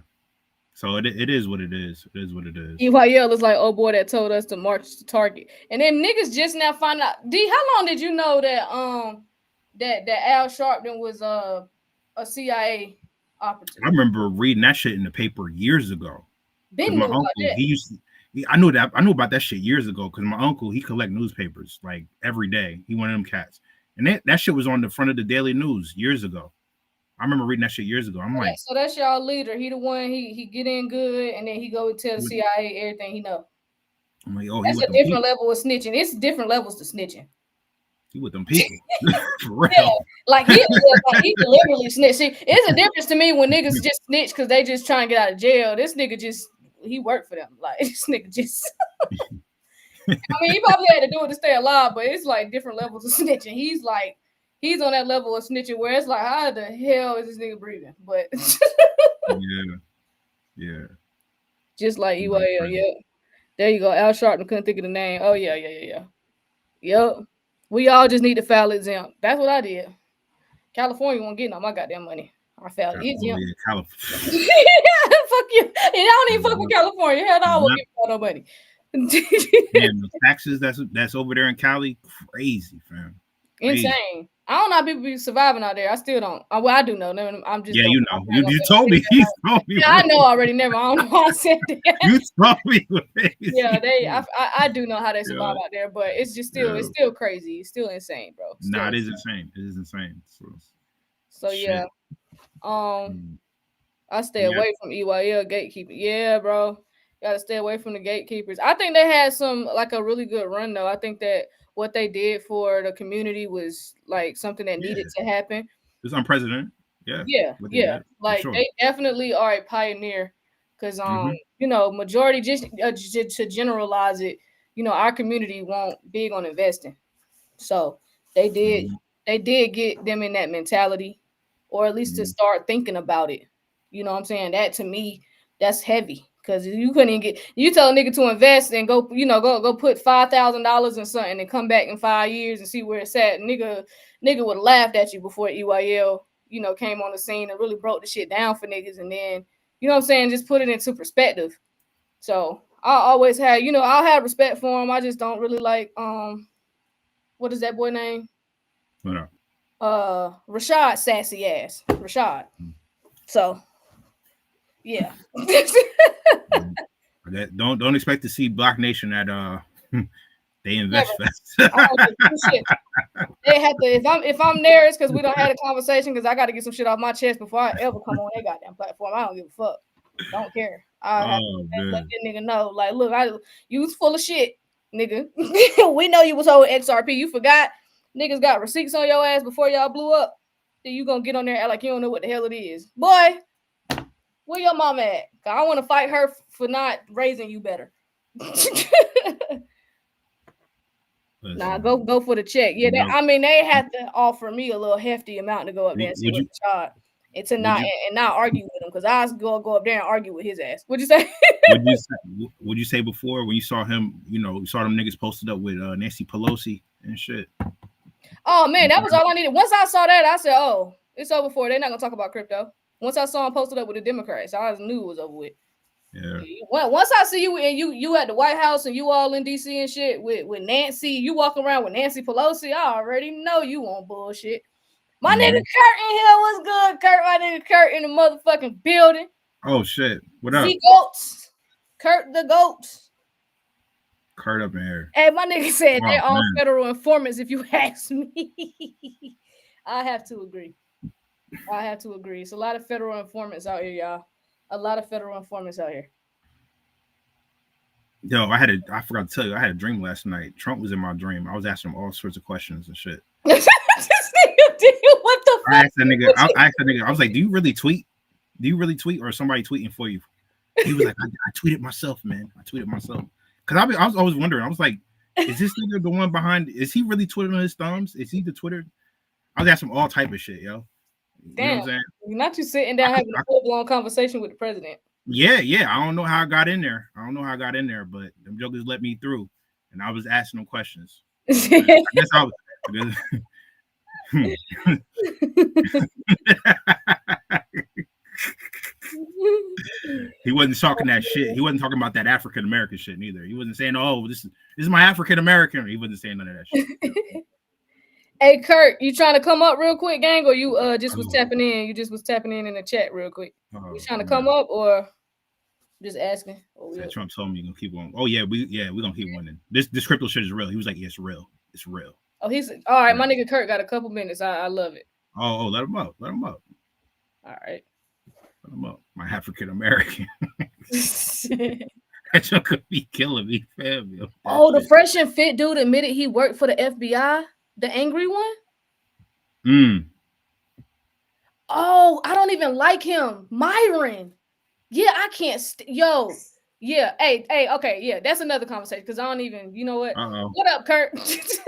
So it is what it is. It is what it is. EYL is like, oh boy, that told us to march to Target. And then niggas just now find out. D, how long did you know that that Al Sharpton was a CIA operative? I remember reading that shit in the paper years ago. My uncle, I knew about that shit years ago because my uncle, he collect newspapers like every day. He one of them cats. And that shit was on the front of the Daily News years ago. I remember reading that shit years ago. I'm like, so that's y'all leader. He the one, he get in good, and then he go tell the CIA everything he know. I'm like, oh, that's a different level of snitching. It's different levels to snitching. He with them people. For real. Yeah, like he deliberately snitch. See, it's a difference to me when niggas just snitch because they just trying to get out of jail. This nigga he worked for them. Like, this nigga just I mean, he probably had to do it to stay alive, but it's like different levels of snitching. He's on that level of snitching where it's like, how the hell is this nigga breathing? But yeah. Just like EYL, yeah. There you go. Al Sharpton couldn't think of the name. Oh, yeah. Yep. We all just need to file exempt. That's what I did. California won't get no my goddamn money. I filed exempt. Fuck you. And I don't even fuck with California. Hell no, I won't give no money. The taxes that's over there in Cali, crazy, fam. Insane. I don't know how people be surviving out there. I still don't. Well, I do know. I'm just you know. You told me. You told me. Yeah, I know already. Never. I don't know why I said that. You told me. Yeah, I do know how they survive out there, but it's just it's still crazy. It's still insane, bro. It is insane. It is insane. So yeah. I stay away from EYL gatekeeping. Yeah, bro. Gotta stay away from the gatekeepers. I think they had a really good run though. I think that what they did for the community was like something that needed to happen. It's unprecedented. Yeah. Like they definitely are a pioneer because majority just to generalize it, our community won't big on investing. So they did get them in that mentality, or at least to start thinking about it. You know what I'm saying? That to me, that's heavy. Because you couldn't even you tell a nigga to invest and go put $5,000 in something and come back in 5 years and see where it's at. Nigga would have laughed at you before EYL, came on the scene and really broke the shit down for niggas. And then, you know what I'm saying, just put it into perspective. So I always had, I'll have respect for him. I just don't really like, what is that boy name? What up? Rashad sassy ass. Rashad. So yeah. Don't expect to see BlockNation at they invest fest. They have to if I'm there, it's because we don't have a conversation because I got to get some shit off my chest before I ever come on that goddamn platform. I don't give a fuck. Don't care. I have to let that nigga know. Like, look, you was full of shit. nigga. We know you was holding XRP. You forgot. Niggas got receipts on your ass before y'all blew up. Then you gonna get on there and act like you don't know what the hell it is. Boy, where your mama at? I want to fight her for not raising you better. Nah, go for the check. Yeah, I mean, they had to offer me a little hefty amount to go up there and see what the charge. And to not argue with him, because I was go up there and argue with his ass. What'd you say? What'd you say before when you saw him? You saw them niggas posted up with Nancy Pelosi and shit. Oh man, that was all I needed. Once I saw that, I said, "Oh, it's over for. They're not gonna talk about crypto." Once I saw him posted up with the Democrats, I knew it was over with. Yeah. Once I see you and you at the White House and you all in DC and shit with Nancy, you walking around with Nancy Pelosi, I already know you on bullshit. My nigga Kurt in here, what's good, Kurt? My nigga Kurt in the motherfucking building. Oh shit, what up? Goats, Kurt the Goats. Kurt up in here. Hey, my nigga said they all federal informants. If you ask me, I have to agree. It's a lot of federal informants out here, y'all. A lot of federal informants out here. Yo, I forgot to tell you, I had a dream last night. Trump was in my dream. I was asking him all sorts of questions and shit. What the fuck? I asked that nigga, I was like, do you really tweet? Or is somebody tweeting for you? He was like, I tweeted myself, man. Because I was always wondering. I was like, is this nigga the one behind? Is he really twiddling his thumbs? Is he the Twitter? I was asking him all type of shit, yo. Damn. You know what I'm saying? Not you sitting down having a full-blown conversation with the president. Yeah. I don't know how I got in there. But them jokers let me through. And I was asking them questions. I guess I was. He wasn't talking that shit. He wasn't talking about that African American shit neither. He wasn't saying, "Oh, this is my African American." He wasn't saying none of that shit. Hey Kurt, you trying to come up real quick, gang, or you just was tapping in? You just was tapping in the chat real quick. You trying to come up or just asking? Trump told me you're gonna keep on. Oh yeah, we're gonna keep winning. This crypto shit is real. He was like, yeah, it's real. It's real. Oh, he's all right. My nigga Kurt got a couple minutes. I love it. Oh, let him up. All right. Let him up. My African American. That joke could be killing me, fam. Oh, the fresh and fit dude admitted he worked for the FBI. The angry one? Oh, I don't even like him. Myron. Yeah, I can't. Yo. Yeah. Hey. Okay. Yeah, that's another conversation because I don't even. You know what? Uh-oh. What up, Kurt? What's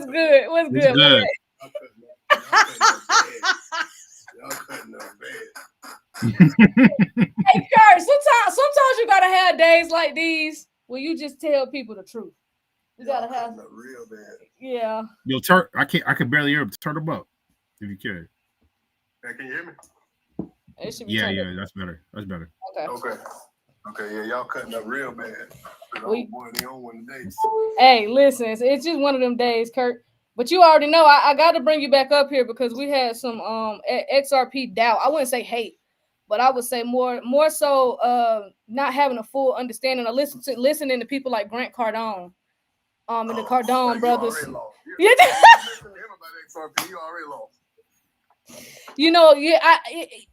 good? What's good? Good. Y'all cutting up bad. Hey, Kurt. Sometimes you gotta have days like these where you just tell people the truth. You gotta have real bad. Yeah. Yo, I can barely hear him. Turn him up if you can. Hey, can you hear me? It should be that's better. Okay, yeah, y'all cutting up real bad. Boy, they on one today. Hey, listen, it's just one of them days, Kurt. But you already know I got to bring you back up here because we had some XRP doubt. I wouldn't say hate, but I would say more so not having a full understanding or listening to people like Grant Cardone. And the Cardone brothers. Yeah. You already lost. You know,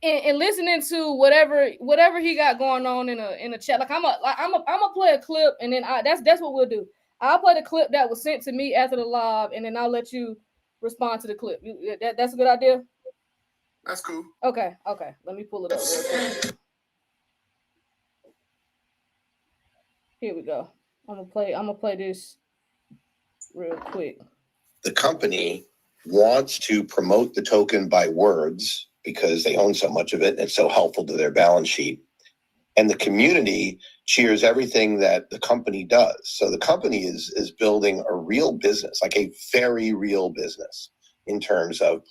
and listening to whatever he got going on in a chat. Like I'm gonna play a clip, and then that's what we'll do. I'll play the clip that was sent to me after the live, and then I'll let you respond to the clip. That's a good idea. That's cool. Okay. Let me pull it up. Here we go. I'm gonna play this real quick. The company wants to promote the token by words because they own so much of it and it's so helpful to their balance sheet. And the community cheers everything that the company does. So the company is building a real business, like a very real business in terms of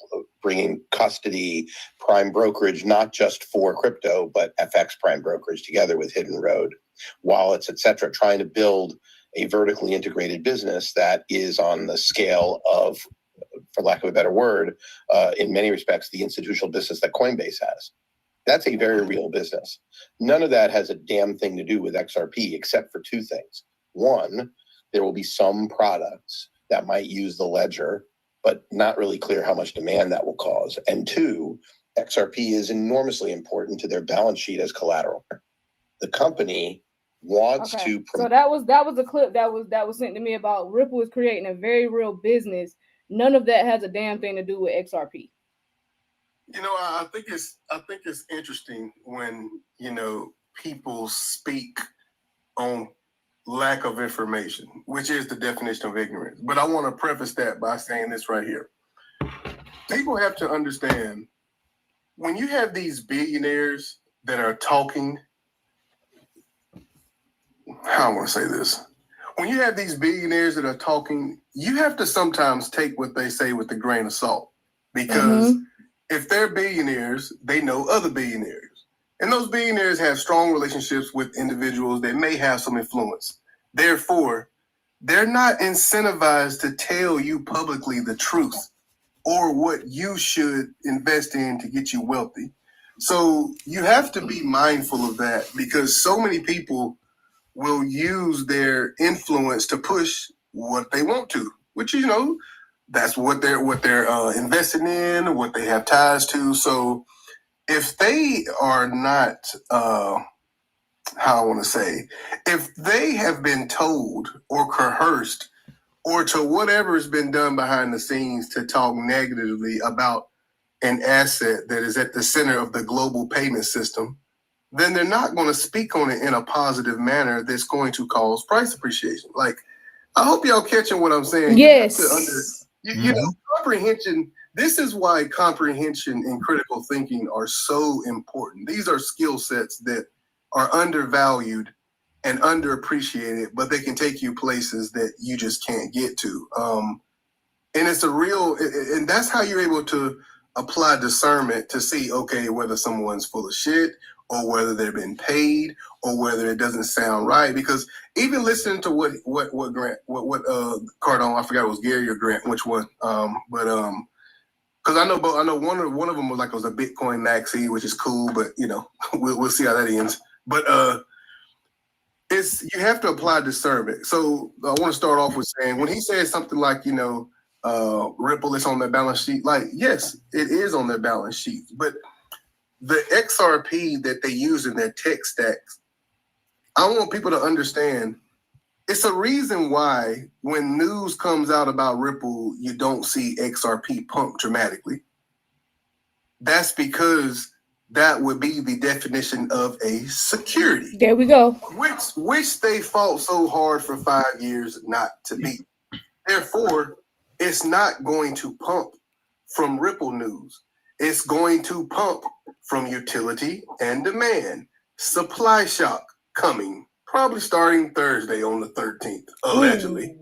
bringing custody, prime brokerage, not just for crypto, but FX prime brokerage together with Hidden Road, wallets, etc., trying to build a vertically integrated business that is on the scale of, for lack of a better word, in many respects, the institutional business that Coinbase has. That's a very real business. None of that has a damn thing to do with XRP except for two things. One, there will be some products that might use the ledger, but not really clear how much demand that will cause. And two, XRP is enormously important to their balance sheet as collateral. The company wants to So that was a clip that was sent to me about Ripple is creating a very real business. None of that has a damn thing to do with XRP. You know, I think it's interesting when, you know, people speak on lack of information, which is the definition of ignorance. But I want to preface that by saying this right here. People have to understand, when you have these billionaires that are talking, how I want to say this. When you have these billionaires that are talking, you have to sometimes take what they say with a grain of salt. Because if they're billionaires, they know other billionaires. And those billionaires have strong relationships with individuals that may have some influence. Therefore, they're not incentivized to tell you publicly the truth or what you should invest in to get you wealthy. So you have to be mindful of that, because so many people will use their influence to push what they want to, which, you know, that's what they're investing in, what they have ties to. So if they are not, how I want to say, if they have been told or coerced or to whatever has been done behind the scenes to talk negatively about an asset that is at the center of the global payment system, then they're not going to speak on it in a positive manner that's going to cause price appreciation. Like, I hope y'all catching what I'm saying. Yes. You know, comprehension. This is why comprehension and critical thinking are so important. These are skill sets that are undervalued and underappreciated, but they can take you places that you just can't get to. And it's a real, and that's how you're able to apply discernment to see, okay, whether someone's full of shit or whether they've been paid or whether it doesn't sound right. Because even listening to what Grant, Cardone, I forgot it was Gary or Grant, which one, because I know one of them was a Bitcoin maxi, which is cool, but you know, we'll see how that ends. But you have to apply discernment. So I want to start off with saying, when he says something like, you know, Ripple is on their balance sheet, like, yes, it is on their balance sheet, but the XRP that they use in their tech stacks, I want people to understand, it's a reason why when news comes out about Ripple, you don't see XRP pump dramatically. That's because that would be the definition of a security. There we go. Which they fought so hard for 5 years not to be. Therefore, it's not going to pump from Ripple news. It's going to pump from utility and demand. Supply shock coming, probably starting Thursday on the 13th, allegedly.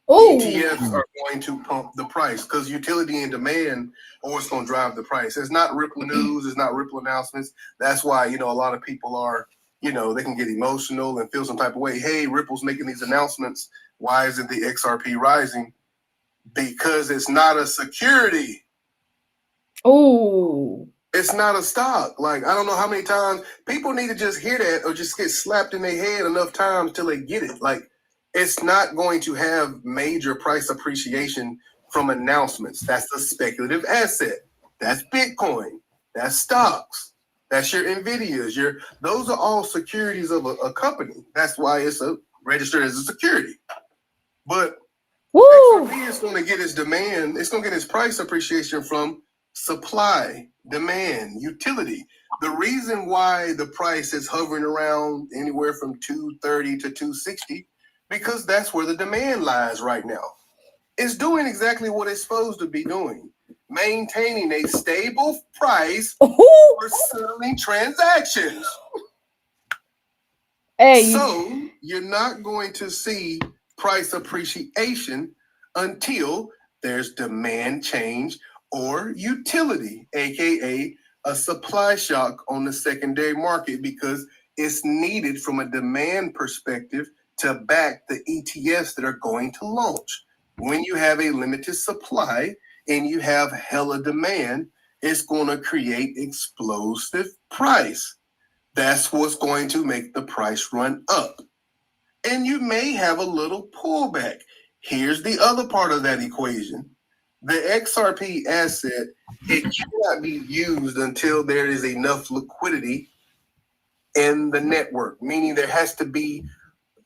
ETFs are going to pump the price because utility and demand are what's going to drive the price. It's not Ripple news. It's not Ripple announcements. That's why, you know, a lot of people are, you know, they can get emotional and feel some type of way. Hey, Ripple's making these announcements. Why isn't the XRP rising? Because it's not a security. It's not a stock. Like, I don't know how many times people need to just hear that or just get slapped in their head enough times till they get it. Like, it's not going to have major price appreciation from announcements. That's a speculative asset. That's Bitcoin. That's stocks. That's your NVIDIAs. Those are all securities of a company. That's why it's registered as a security. But XRP is going to get its demand. It's going to get its price appreciation from supply, demand, utility. The reason why the price is hovering around anywhere from 230 to 260, because that's where the demand lies right now. It's doing exactly what it's supposed to be doing, maintaining a stable price for settling transactions. So you're not going to see price appreciation until there's demand change or utility, aka a supply shock on the secondary market, because it's needed from a demand perspective to back the ETFs that are going to launch. When you have a limited supply and you have hella demand, it's going to create explosive price. That's what's going to make the price run up. And you may have a little pullback. Here's the other part of that equation. The XRP asset, it cannot be used until there is enough liquidity in the network, meaning there has to be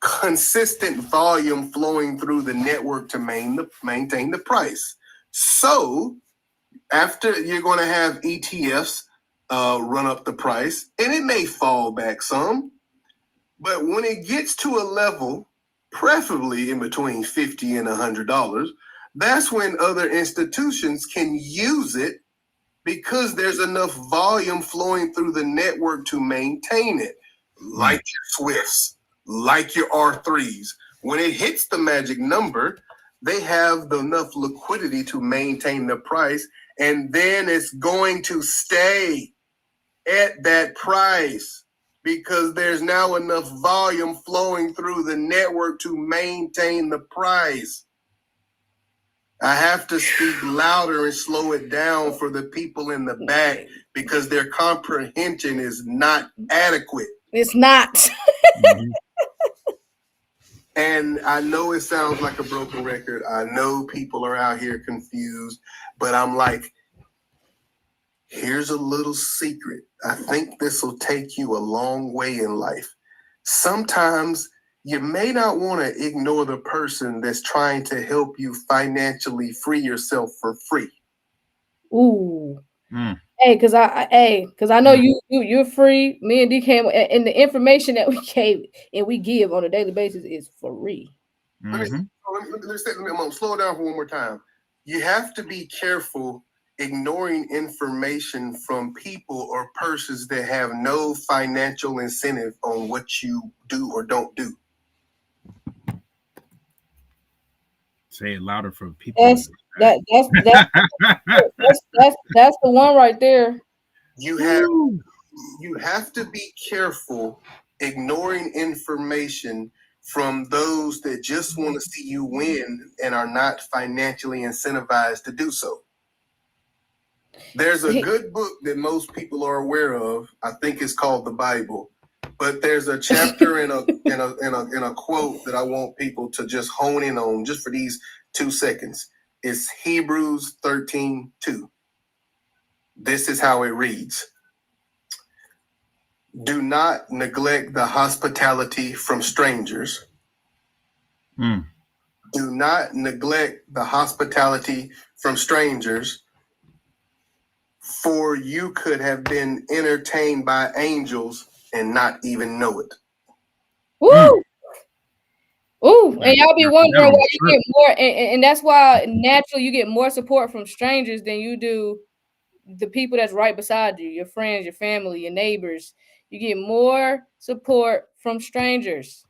consistent volume flowing through the network to maintain the price. So after, you're going to have ETFs run up the price, and it may fall back some, but when it gets to a level, preferably in between $50 and $100, that's when other institutions can use it, because there's enough volume flowing through the network to maintain it, like your Swifts, like your R3s. When it hits the magic number, they have enough liquidity to maintain the price, and then it's going to stay at that price because there's now enough volume flowing through the network to maintain the price. I have to speak louder and slow it down for the people in the back because their comprehension is not adequate. It's not. And I know it sounds like a broken record. I know people are out here confused, but I'm like, here's a little secret. I think this will take you a long way in life. Sometimes you may not want to ignore the person that's trying to help you financially free yourself for free. Ooh. Hey, because I know you're free. Me and D came, and the information that we gave and we give on a daily basis is free. Let me slow it down for one more time. You have to be careful ignoring information from people or persons that have no financial incentive on what you do or don't do. Say it louder for people. That's the one right there. You have to be careful ignoring information from those that just want to see you win and are not financially incentivized to do so. There's a good book that most people are aware of. I think it's called the Bible, but there's a chapter in a quote that I want people to just hone in on just for these 2 seconds. It's Hebrews 13:2. This is how it reads. Do not neglect the hospitality from strangers. Do not neglect the hospitality from strangers, for you could have been entertained by angels and not even know it. Woo! Ooh, and y'all be wondering why you get more, and that's why naturally you get more support from strangers than you do the people that's right beside you, your friends, your family, your neighbors. You get more support from strangers.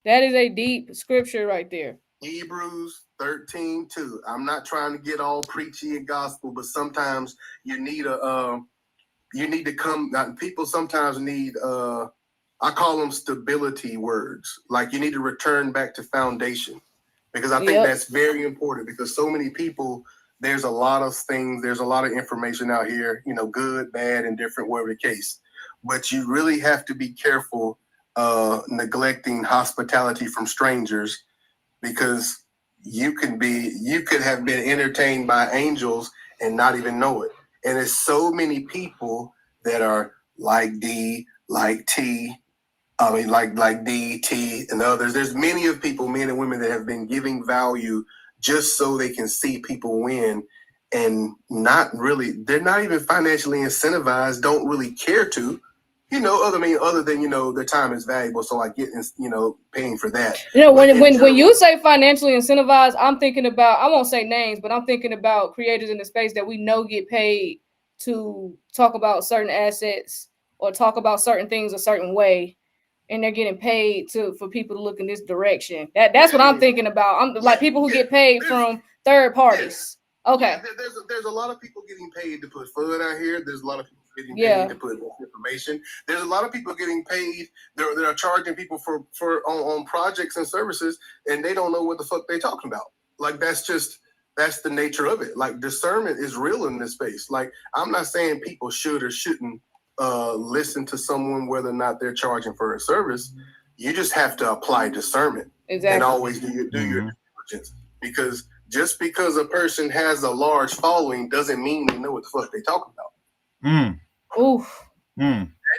That is a deep scripture right there. Hebrews 13:2. I'm not trying to get all preachy and gospel, but sometimes you need to come. People sometimes need I call them stability words. Like you need to return back to foundation, because I think that's very important, because so many people, there's a lot of things, there's a lot of information out here, good, bad, and different, whatever the case. But you really have to be careful neglecting hospitality from strangers, because you could have been entertained by angels and not even know it. And there's so many people that are like D, like T, like D, T, and others. There's many of people, men and women, that have been giving value just so they can see people win, and they're not even financially incentivized, don't really care to, other than their time is valuable, so I get, paying for that. When you say financially incentivized, I'm thinking about, I won't say names, but I'm thinking about creators in the space that we know get paid to talk about certain assets or talk about certain things a certain way, and they're getting paid for people to look in this direction. That's what I'm thinking about. I'm like people who get paid from third parties. Okay. Yeah, there's a lot of people getting paid to put FUD out here. There's a lot of people getting paid to put information. There's a lot of people getting paid. They're charging people for on projects and services, and they don't know what the fuck they're talking about. Like that's the nature of it. Like discernment is real in this space. Like I'm not saying people should or shouldn't listen to someone whether or not they're charging for a service. You just have to apply discernment and always do your diligence, because just because a person has a large following doesn't mean they know what the fuck they talking about.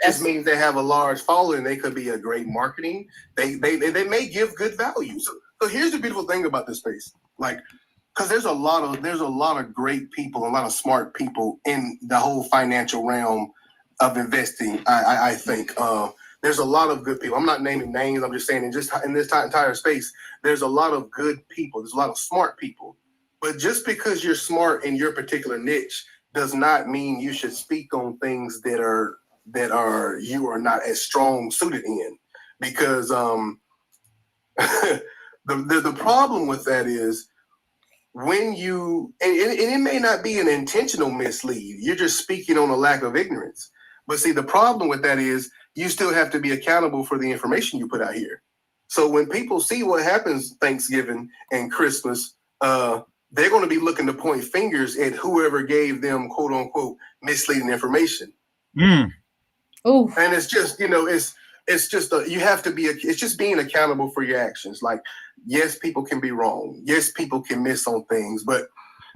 That just means they have a large following. They could be a great marketing. They may give good value. So here's the beautiful thing about this space, like, because there's a lot of great people, a lot of smart people in the whole financial realm of investing. I think there's a lot of good people. I'm not naming names. I'm just saying in this entire space, there's a lot of good people. There's a lot of smart people. But just because you're smart in your particular niche does not mean you should speak on things that you are not as strong suited in, because the problem with that is when you and it may not be an intentional mislead. You're just speaking on a lack of ignorance. But see, the problem with that is you still have to be accountable for the information you put out here. So when people see what happens Thanksgiving and Christmas, they're going to be looking to point fingers at whoever gave them quote unquote misleading information. Oh, and it's just, it's just you have to be. It's just being accountable for your actions. Like, yes, people can be wrong. Yes, people can miss on things, but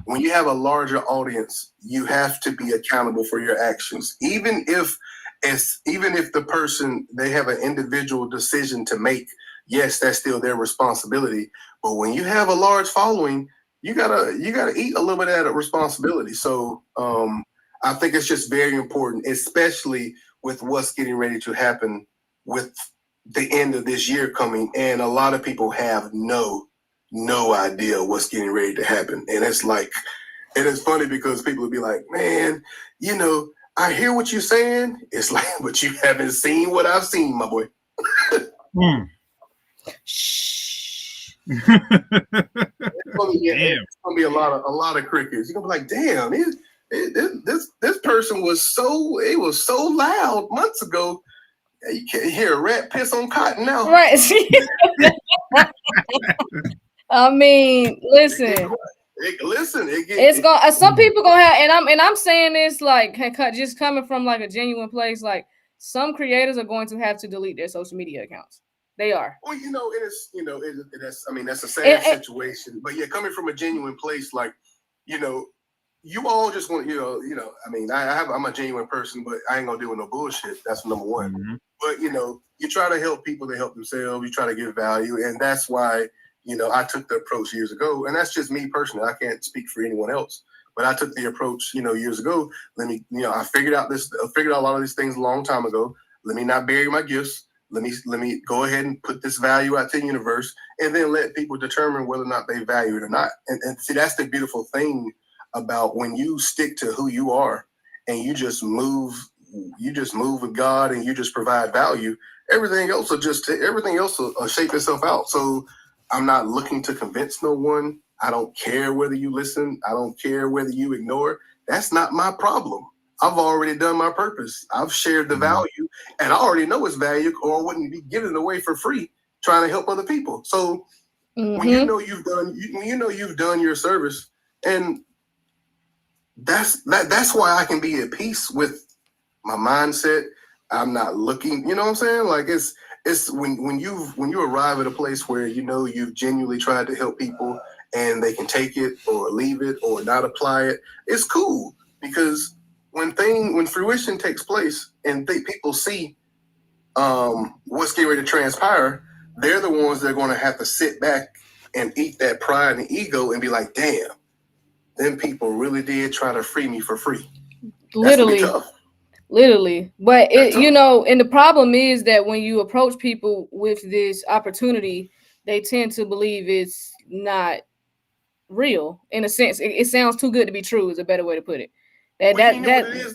when you have a larger audience, you have to be accountable for your actions, even if the person, they have an individual decision to make. Yes, that's still their responsibility. But when you have a large following, you gotta eat a little bit of that responsibility. So I think it's just very important, especially with what's getting ready to happen with the end of this year coming, and a lot of people have no idea what's getting ready to happen. And it's like, it is funny because people will be like, man, I hear what you're saying. It's like, but you haven't seen what I've seen, my boy. It's gonna be a lot of crickets. You're gonna be like, damn, this person was so loud months ago. You can't hear a rat piss on cotton now. Right. I mean, listen. Some people gonna have, and I'm saying this like just coming from like a genuine place. Like, some creators are going to have to delete their social media accounts. They are. Well, that's a sad situation. But yeah, coming from a genuine place, like, you all just want, I'm a genuine person, but I ain't gonna deal with no bullshit. That's number one. Mm-hmm. But you try to help people to help themselves. You try to give value, and that's why I took the approach years ago. And that's just me personally. I can't speak for anyone else. But I took the approach, years ago. I figured out a lot of these things a long time ago. Let me not bury my gifts. Let me go ahead and put this value out to the universe, and then let people determine whether or not they value it or not. And see, that's the beautiful thing about when you stick to who you are and you just move with God and you just provide value. Everything else will shape itself out. So I'm not looking to convince no one. I don't care whether you listen. I don't care whether you ignore. That's not my problem. I've already done my purpose. I've shared the value, and I already know its value, or I wouldn't be giving it away for free trying to help other people. So when you've done your service, and that's why I can be at peace with my mindset. I'm not looking, you know what I'm saying? Like, it's when you arrive at a place where you've genuinely tried to help people and they can take it or leave it or not apply it. It's cool, because when fruition takes place and people see what's getting ready to transpire, they're the ones that are going to have to sit back and eat that pride and ego and be like, damn, them people really did try to free me for free. Literally. But and the problem is that when you approach people with this opportunity, they tend to believe it's not real. In a sense, it sounds too good to be true is a better way to put it. What it is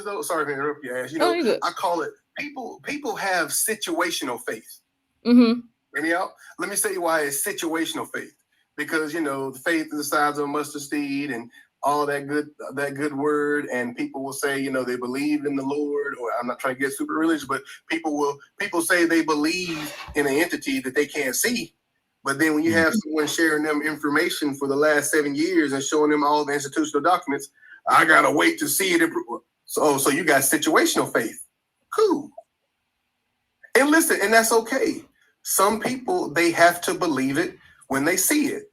though? Sorry to interrupt you, Ash. I call it people have situational faith. Mm-hmm. Hear me out? Let me say why it's situational faith. Because the faith is the size of a mustard seed and all that good word, and people will say they believe in the Lord, or I'm not trying to get super religious, but people say they believe in an entity that they can't see. But then when you have someone sharing them information for the last 7 years and showing them all the institutional documents, I gotta wait to see it. So you got situational faith. Cool. And listen, and that's okay. Some people, they have to believe it when they see it.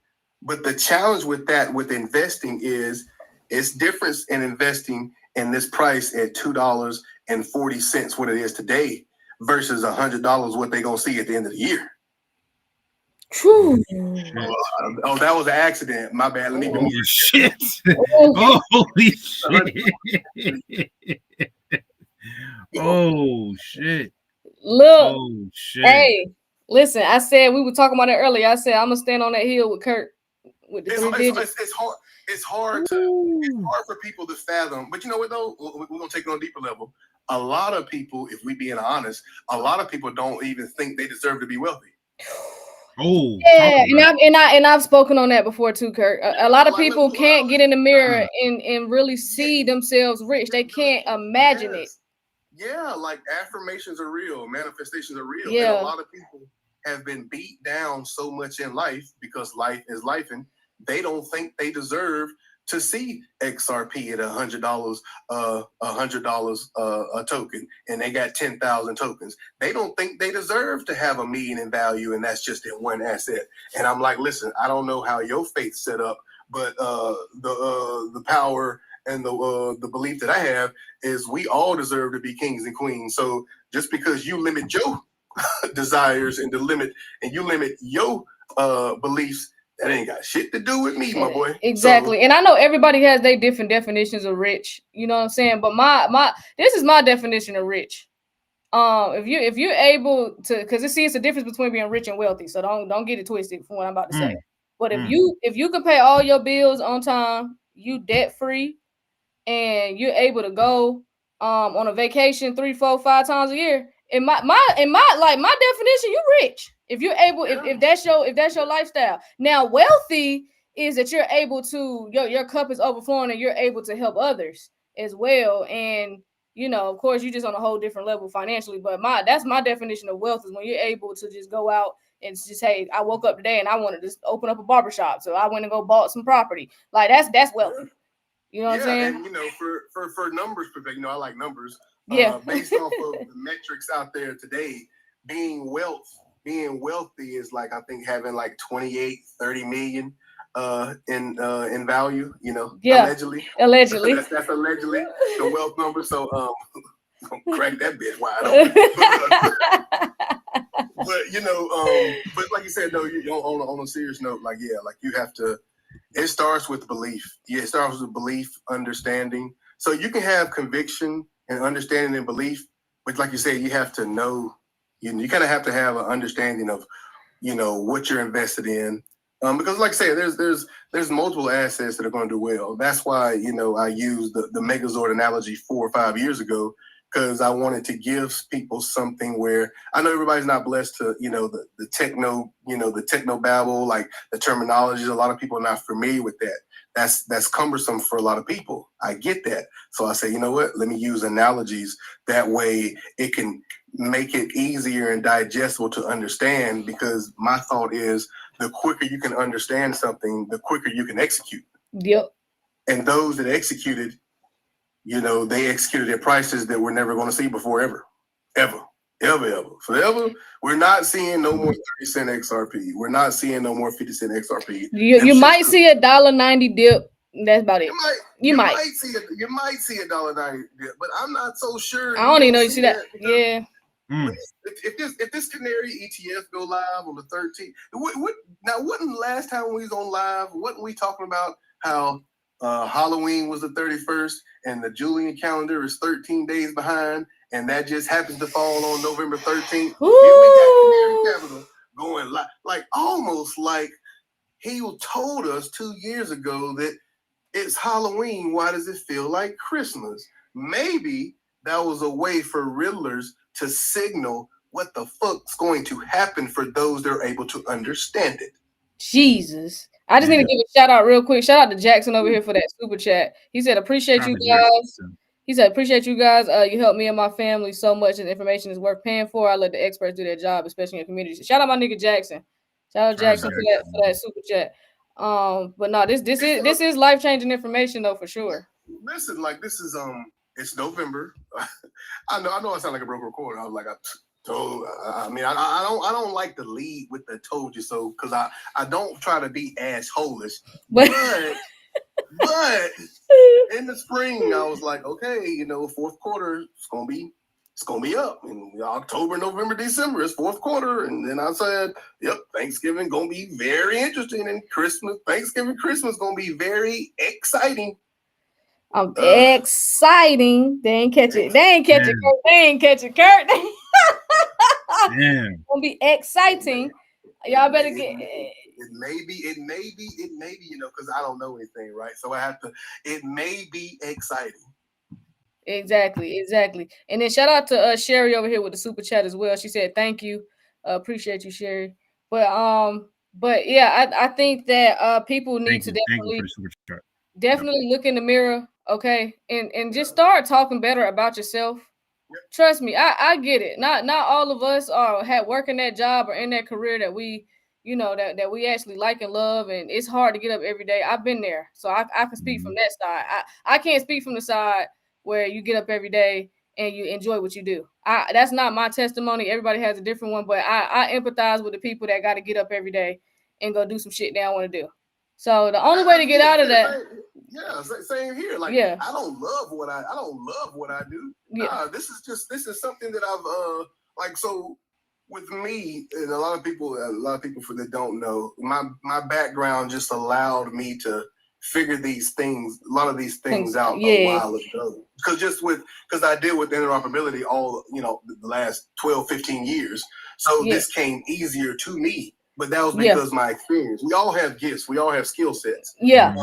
But the challenge with investing is it's different in investing in this price at $2 $1.40 what it is today versus $100 what they gonna see at the end of the year. True. Oh, that was an accident. My bad. Let me Oh shit! Holy shit! Oh shit! Look, Oh shit! hey, listen. I said we were talking about it earlier. I said I'm gonna stand on that hill with Kurt with the three digits. It's hard. It's hard for people to fathom. But you know what though? We're gonna take it on a deeper level. A lot of people, if we being honest, a lot of people don't even think they deserve to be wealthy. Oh yeah, and I've spoken on that before too, Kurt. A lot of people can't get in the mirror and really see themselves rich. They can't imagine it. Yeah, like affirmations are real, manifestations are real. Yeah. And a lot of people have been beat down so much in life because life is life, and they don't think they deserve to see XRP at $100, a token, and they got 10,000 tokens. They don't think they deserve to have $1 million in value, and that's just in one asset. And I'm like, listen, I don't know how your faith's set up, but the power and the belief that I have is we all deserve to be kings and queens. So just because you limit your desires and you limit your beliefs, that ain't got shit to do with me, my boy. Exactly. And I know everybody has their different definitions of rich. You know what I'm saying? But this is my definition of rich. If you're able to, because it's a difference between being rich and wealthy. So don't get it twisted from what I'm about to say. But if you can pay all your bills on time, you debt free, and you're able to go on a vacation 3, 4, 5 times a year. In my definition, you're rich. If you're able, if that's your lifestyle. Now, wealthy is that you're able to, your cup is overflowing and you're able to help others as well. And of course, you're just on a whole different level financially. But that's my definition of wealth, is when you're able to just go out and just, hey, I woke up today and I want to just open up a barbershop, so I went and go bought some property. Like that's wealthy. You know what I'm saying? And for numbers perspective, I like numbers. Yeah. Based off of the metrics out there today, being wealthy is like, I think, having like 28, 30 million in value, allegedly. Allegedly. that's allegedly the wealth number. So crack that bitch wide open. But like you said, no, on a serious note, like you have to. It starts with belief. Yeah, it starts with belief, understanding. So you can have conviction and understanding and belief, but like you said, you have to know. You kind of have to have an understanding of, what you're invested in. Because like I say, there's multiple assets that are going to do well. That's why I used the Megazord analogy 4 or 5 years ago, because I wanted to give people something where I know everybody's not blessed to, the techno babble, like the terminologies. A lot of people are not familiar with that. That's cumbersome for a lot of people. I get that. So I say, you know what? Let me use analogies. That way it can make it easier and digestible to understand, because my thought is the quicker you can understand something, the quicker you can execute. Yep. And those that executed, they executed at prices that we're never going to see before, ever. Forever. We're not seeing no more 30-cent XRP. We're not seeing no more 50-cent XRP. You might see a $1.90 dip. That's about it. You might see it. You might see a $1.90 dip, but I'm not so sure. I don't even know you see that. Yeah. If this Canary ETF go live on the 13th, wouldn't last time we was on live, wasn't we talking about how Halloween was the 31st and the Julian calendar is 13 days behind, and that just happens to fall on November 13th? Here we got Canary Capital going live, like almost like he told us 2 years ago that it's Halloween. Why does it feel like Christmas? Maybe that was a way for riddlers to signal what the fuck's going to happen for those that are able to understand it. Jesus. I just need to give a shout out real quick. Shout out to Jackson over here for that super chat. He said, appreciate you guys. He said, appreciate you guys. You helped me and my family so much, and information is worth paying for. I let the experts do their job, especially in communities. Shout out my nigga Jackson. Shout out Jackson for that super chat. But no, this is life-changing information though, for sure. Listen, like this is it's November. I know I sound like a broken recorder. I was like, I don't like to lead with the told you so, because I don't try to be assholish, but But in the spring, I was like, okay, you know, fourth quarter it's gonna be up. In October, November, December is fourth quarter, and then I said, yep, Thanksgiving gonna be very interesting, and Thanksgiving, Christmas gonna be very exciting. Exciting. They ain't catch it. They ain't catch it, Kurt. They ain't catch it, Kurt. Damn. Gonna be exciting. Y'all better get. It may be, you know, because I don't know anything, right? So I have to. It may be exciting. Exactly. And then shout out to Sherry over here with the super chat as well. She said thank you, appreciate you, Sherry. But yeah, I think that people need to definitely look in the mirror, okay, and just start talking better about yourself. Trust me, I get it. Not all of us are working that job or in that career that we, you know, that we actually like and love, and it's hard to get up every day. I've been there, so I can speak from that side. I can't speak from the side where you get up every day and you enjoy what you do. That's not my testimony. Everybody has a different one, but I empathize with the people that got to get up every day and go do some shit they don't want to do. So the only way to get out of that, same here. Like, yeah. I don't love what I do. Yeah. This is something that I've like. So with me, and a lot of people for that don't know, my background just allowed me to figure a lot of these things out a while ago. Because I deal with interoperability all, you know, the last 12, 15 years. So this came easier to me. But that was because my experience. We all have gifts. We all have skill sets. Yeah.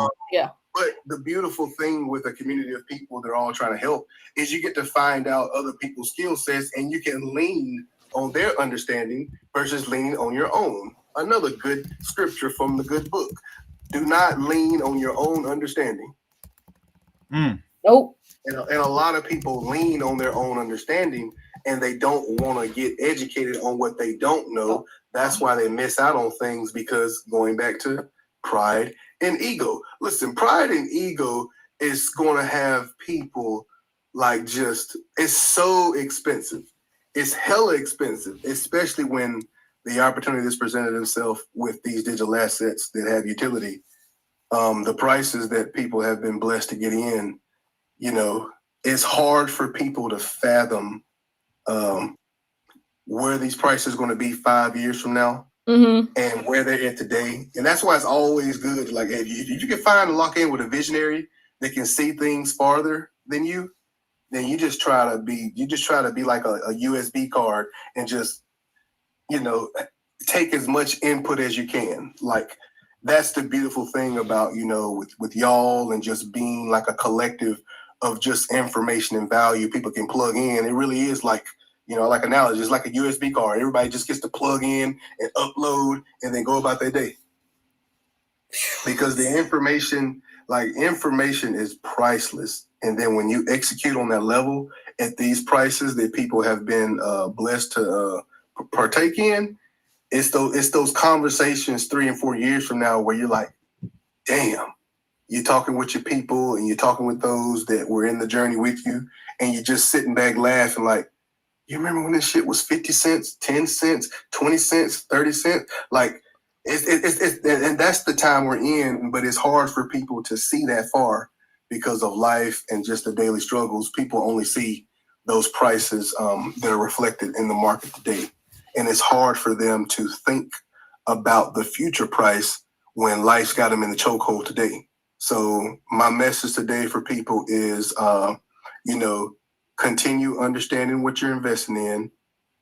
But the beautiful thing with a community of people that are all trying to help is you get to find out other people's skill sets, and you can lean on their understanding versus leaning on your own. Another good scripture from the good book. Do not lean on your own understanding. Nope. And a lot of people lean on their own understanding, and they don't want to get educated on what they don't know. That's why they miss out on things, because going back to pride and ego. Listen, pride and ego is going to have people like it's so expensive. It's hella expensive, especially when the opportunity that's presented itself with these digital assets that have utility. The prices that people have been blessed to get in, you know, it's hard for people to fathom where these prices are going to be 5 years from now, and where they're at today. And that's why it's always good. Like, if you can find and lock in with a visionary that can see things farther than you, then you just try to be like a USB card and just, you know, take as much input as you can. Like, that's the beautiful thing about, you know, with y'all and just being like a collective of just information and value people can plug in. It really is like, you know, like analogy, it's like a USB card. Everybody just gets to plug in and upload and then go about their day. Because the information is priceless. And then when you execute on that level at these prices that people have been blessed to partake in, it's those conversations 3 and 4 years from now where you're like, damn, you're talking with your people and you're talking with those that were in the journey with you, and you're just sitting back laughing like, you remember when this shit was 50 cents, 10 cents, 20 cents, 30 cents? Like, and that's the time we're in, but it's hard for people to see that far because of life and just the daily struggles. People only see those prices that are reflected in the market today. And it's hard for them to think about the future price when life's got them in the chokehold today. So my message today for people is, you know, continue understanding what you're investing in.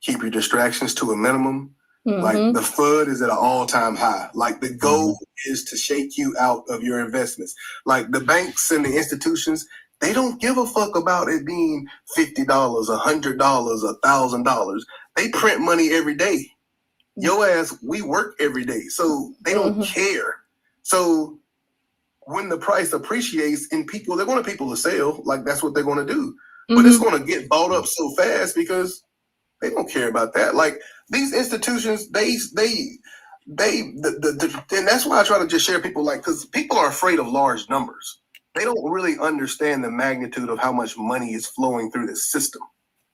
Keep your distractions to a minimum. Like, the FUD is at an all-time high. Like, the goal is to shake you out of your investments. Like, the banks and the institutions, they don't give a fuck about it being $50, $100, $1,000. They print money every day. Yo ass, we work every day. So they don't care. So when the price appreciates and they want people to sell, like, that's what they're going to do. But it's going to get bought up so fast because they don't care about that. Like, these institutions, and that's why I try to just share people, like, because people are afraid of large numbers. They don't really understand the magnitude of how much money is flowing through the system.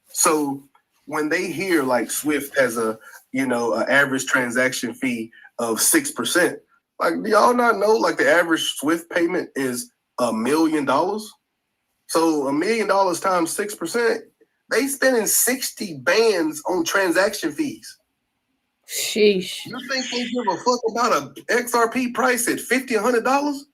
So when they hear like Swift has an average transaction fee of 6%, like, do y'all not know like the average Swift payment is $1 million. So $1 million times 6%, they spending 60 bands on transaction fees. Sheesh. You think they give a fuck about a XRP price at $50, $100?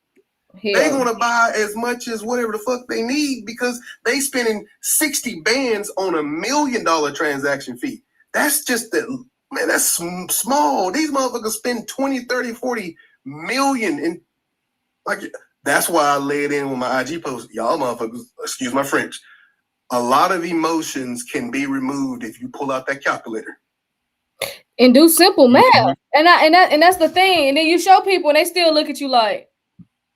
They gonna buy as much as whatever the fuck they need because they spending 60 bands on $1 million transaction fee. That's just the man. That's small. These motherfuckers spend 20, 30, 40 million in like. That's why I laid in with my IG post. Y'all motherfuckers, excuse my French. A lot of emotions can be removed if you pull out that calculator and do simple math. And that's the thing. And then you show people and they still look at you like,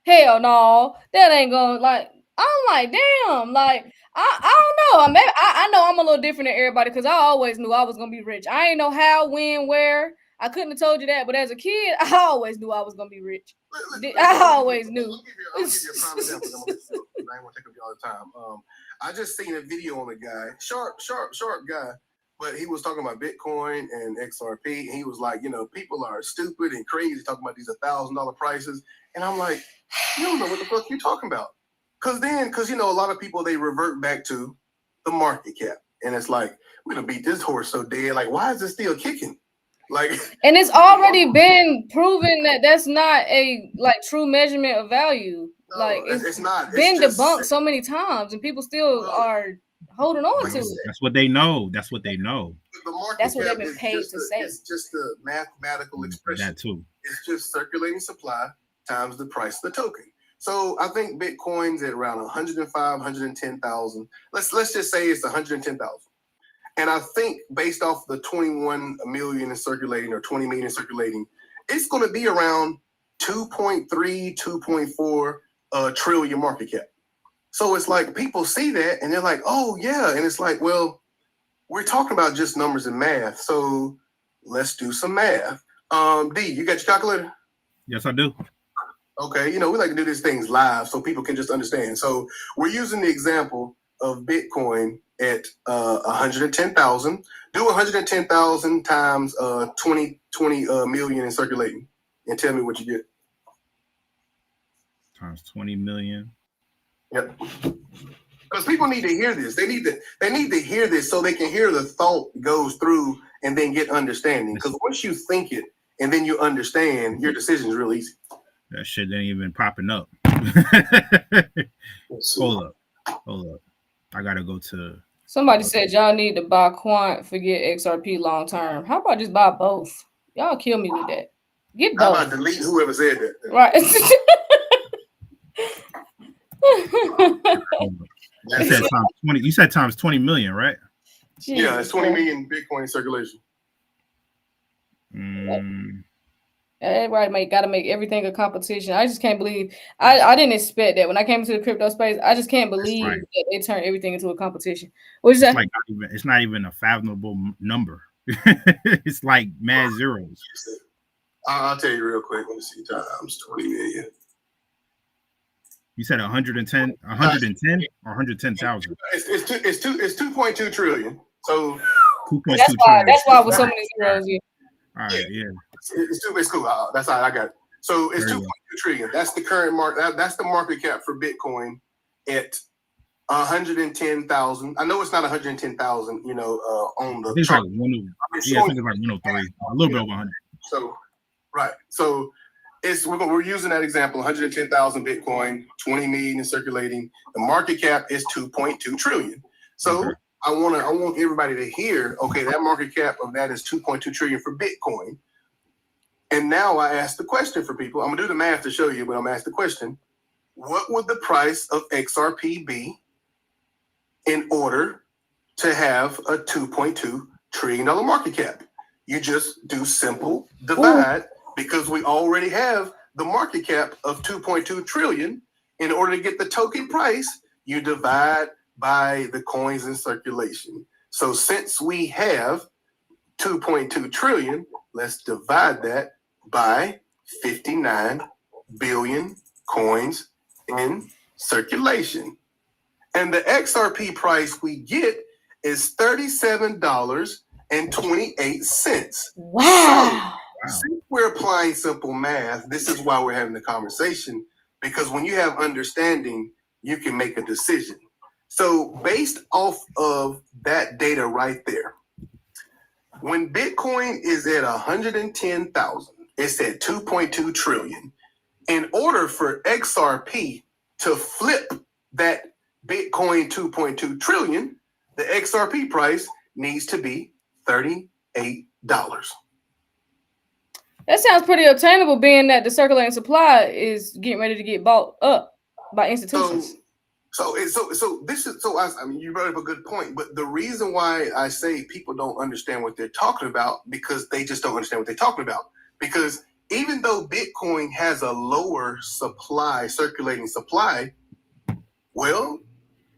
hell no, that ain't gonna like. I'm like, damn, like I don't know. I know I'm a little different than everybody because I always knew I was gonna be rich. I ain't know how, when, where. I couldn't have told you that, but as a kid, I always knew I was gonna be rich. I always knew. I'll give you a prime example. I ain't gonna take up all the time. I just seen a video on a guy, sharp guy, but he was talking about Bitcoin and XRP, and he was like, people are stupid and crazy talking about these $1,000 prices, and I'm like, you don't know what the fuck you're talking about, because a lot of people they revert back to the market cap, and it's like we're gonna beat this horse so dead. Like, why is it still kicking? Like, and it's already been proven that that's not a true measurement of value. No, like it's not been debunked so many times, and people still are holding on to it. That's what they know. That's what they know. That's what they've been paid to say. It's just a mathematical expression. That too. It's just circulating supply times the price of the token. So I think Bitcoin's at around 105, 110,000. Let's just say it's 110,000. And I think based off the 21 million in circulating or 20 million in circulating, it's going to be around 2.3, 2.4 trillion market cap. So it's like people see that and they're like, oh, yeah. And it's like, well, we're talking about just numbers and math. So let's do some math. D, you got your calculator? Yes, I do. Okay. We like to do these things live so people can just understand. So we're using the example of Bitcoin at 110,000. Do 110,000 times 20 million in circulating and tell me what you get. Times 20 million. Yep. Because people need to hear this. They need to hear this so they can hear the thought goes through and then get understanding. Because once you think it and then you understand, your decision is real easy. That shit ain't even popping up. Hold up. I gotta go to. Somebody said y'all need to buy Quant, forget XRP long term. How about just buy both? Y'all kill me with that. Get both. How about delete whoever said that? Right. You said times 20. You said times 20 million, right? Jesus, yeah, it's 20 million Bitcoin circulation. Everybody got to make everything a competition. I just can't believe I didn't expect that when I came into the crypto space. I just can't believe that they turned everything into a competition. What is that? It's not even a fathomable number. It's like mad zeros. I'll tell you real quick. Let me see. Times 20 million. You said 110 or 110,000. It's 2.2 trillion. So that's why with so many zeros. Yeah. All right, yeah. It's cool. That's all I got. So it's 2.2 trillion. That's the current market. That's the market cap for Bitcoin at 110,000. I know it's not 110,000. On the it's chart. Like I think it's like 103, a little bit over 100. So right. So we're using that example. 110,000 Bitcoin, 20 million in circulating. The market cap is 2.2 trillion. So. Okay. I want everybody to hear, okay, that market cap of that is 2.2 trillion for Bitcoin. And now I ask the question for people. I'm gonna do the math to show you, but I'm gonna ask the question. What would the price of XRP be in order to have a $2.2 trillion market cap? You just do simple divide because we already have the market cap of 2.2 trillion. In order to get the token price, you divide by the coins in circulation. So since we have 2.2 trillion, let's divide that by 59 billion coins in circulation. And the XRP price we get is $37.28. Wow. So, since we're applying simple math, this is why we're having the conversation, because when you have understanding, you can make a decision. So based off of that data right there, when Bitcoin is at 110,000, it's at 2.2 trillion. In order for XRP to flip that Bitcoin 2.2 trillion, the XRP price needs to be $38. That sounds pretty obtainable, being that the circulating supply is getting ready to get bought up by institutions. I mean, you brought up a good point, but the reason why I say people don't understand what they're talking about, because they just don't understand what they're talking about. Because even though Bitcoin has a lower supply, circulating supply, well,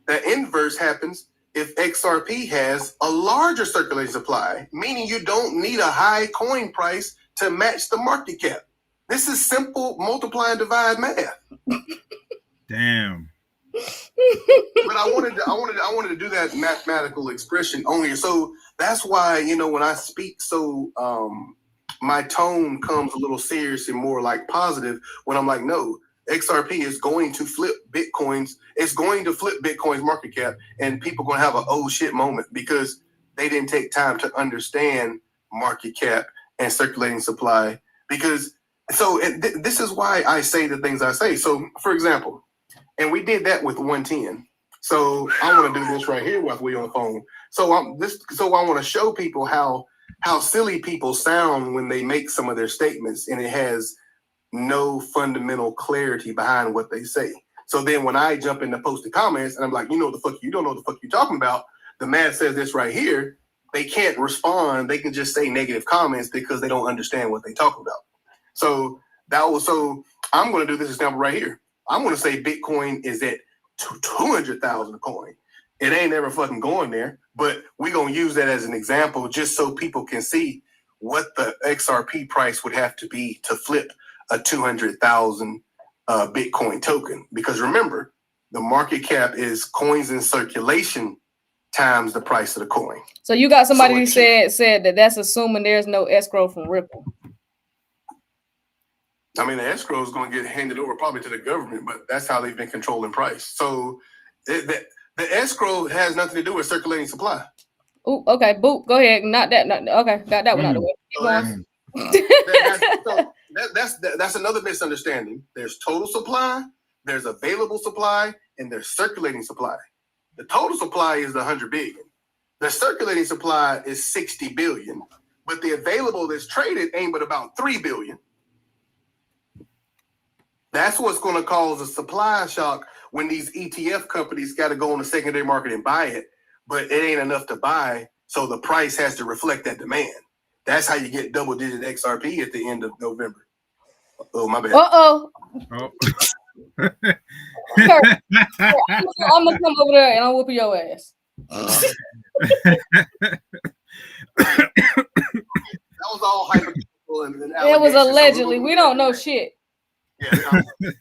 the inverse happens if XRP has a larger circulating supply, meaning you don't need a high coin price to match the market cap. This is simple multiply and divide math. Damn. But I wanted to do that mathematical expression only. So that's why, when I speak, so my tone comes a little serious and more like positive when I'm like, no, XRP is going to flip Bitcoin's. It's going to flip Bitcoin's market cap, and people are going to have an oh shit moment because they didn't take time to understand market cap and circulating supply. Because this is why I say the things I say. So, for example, and we did that with 110. So I want to do this right here while we're on the phone. So I want to show people how silly people sound when they make some of their statements, and it has no fundamental clarity behind what they say. So then when I jump in the posted comments and I'm like, you don't know what the fuck you're talking about. The man says this right here. They can't respond. They can just say negative comments because they don't understand what they're talking about. So I'm going to do this example right here. I'm going to say Bitcoin is at 200,000 a coin. It ain't ever fucking going there, but we're going to use that as an example just so people can see what the XRP price would have to be to flip a 200,000 Bitcoin token. Because remember, the market cap is coins in circulation times the price of the coin. So you got somebody who said that's assuming there's no escrow from Ripple. I mean, the escrow is going to get handed over probably to the government, but that's how they've been controlling price. So the escrow has nothing to do with circulating supply. Oh, okay. Boop. Go ahead. Okay. Got that one out of the way. That's another misunderstanding. There's total supply, there's available supply, and there's circulating supply. The total supply is the 100 billion. The circulating supply is 60 billion, but the available that's traded ain't but about 3 billion. That's what's going to cause a supply shock when these ETF companies got to go on the secondary market and buy it, but it ain't enough to buy, so the price has to reflect that demand. That's how you get double-digit XRP at the end of November. Oh, my bad. Uh-oh. Oh. I'm going to come over there and I'll whoop your ass. That was all hypothetical. It was allegedly. We don't know shit. Yeah, we're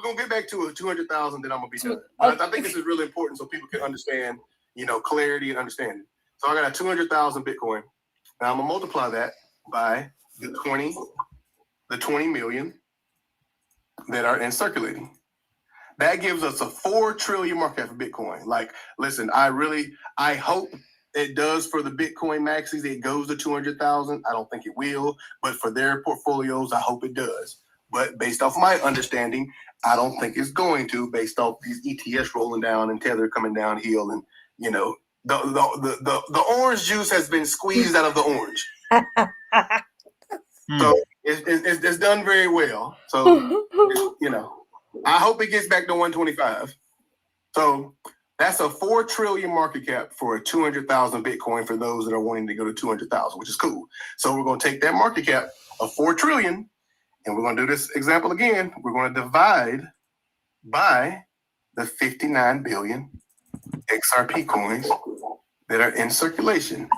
gonna get back to 200,000. Then I'm gonna be done. But I think this is really important so people can understand, clarity and understanding. So I got a 200,000 Bitcoin. Now I'm gonna multiply that by the 20 million that are in circulating. That gives us a 4 trillion market cap for Bitcoin. Like, listen, I hope it does for the Bitcoin maxis. It goes to 200,000. I don't think it will, but for their portfolios, I hope it does. But based off my understanding, I don't think it's going to, based off these ETFs rolling down and Tether coming downhill, and the orange juice has been squeezed out of the orange. So it's done very well. So I hope it gets back to 125. So that's a 4 trillion market cap for a 200,000 Bitcoin for those that are wanting to go to 200,000, which is cool. So we're going to take that market cap of 4 trillion. And we're going to do this example again. We're going to divide by the 59 billion XRP coins that are in circulation.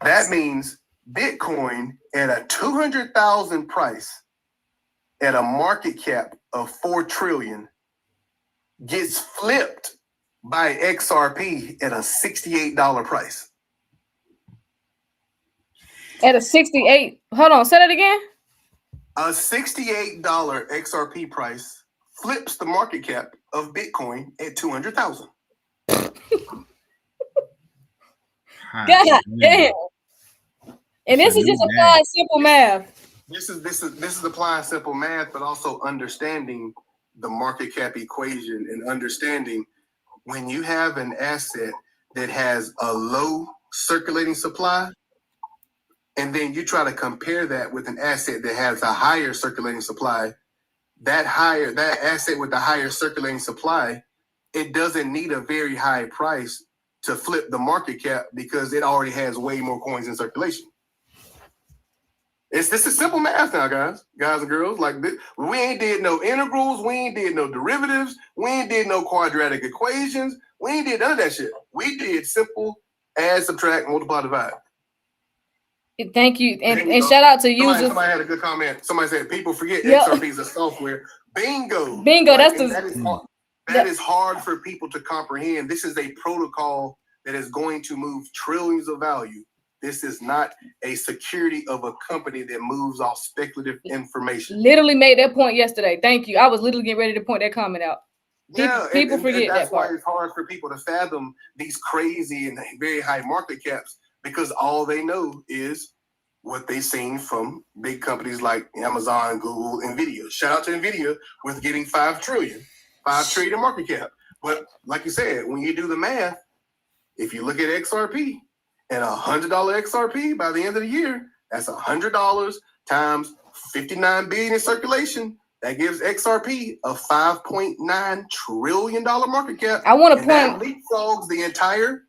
That means Bitcoin at a 200,000 price at a market cap of 4 trillion gets flipped by XRP at a $68 price. At a 68. Hold on. Say that again. A $68 XRP price flips the market cap of Bitcoin at 200,000. God damn. And this is just applying simple math. This is applying simple math, but also understanding the market cap equation and understanding when you have an asset that has a low circulating supply, and then you try to compare that with an asset that has a higher circulating supply, that asset with the higher circulating supply, it doesn't need a very high price to flip the market cap because it already has way more coins in circulation. This is simple math now, guys and girls. Like this, we ain't did no integrals, we ain't did no derivatives, we ain't did no quadratic equations, we ain't did none of that shit. We did simple add, subtract, multiply, divide. Thank you, and shout out to users. Somebody had a good comment. Somebody said people forget XRP is a software. Bingo. That's that is hard for people to comprehend. This is a protocol that is going to move trillions of value. This is not a security of a company that moves off speculative information. Literally made that point yesterday. Thank you. I was literally getting ready to point that comment out. People forget that's that part. Why it's hard for people to fathom these crazy and very high market caps, because all they know is what they've seen from big companies like Amazon, Google, Nvidia. Shout out to Nvidia with getting 5 trillion market cap. But like you said, when you do the math, if you look at XRP and $100 XRP by the end of the year, that's $100 times 59 billion in circulation. That gives XRP a $5.9 trillion market cap. I want to point leapfrogs the entire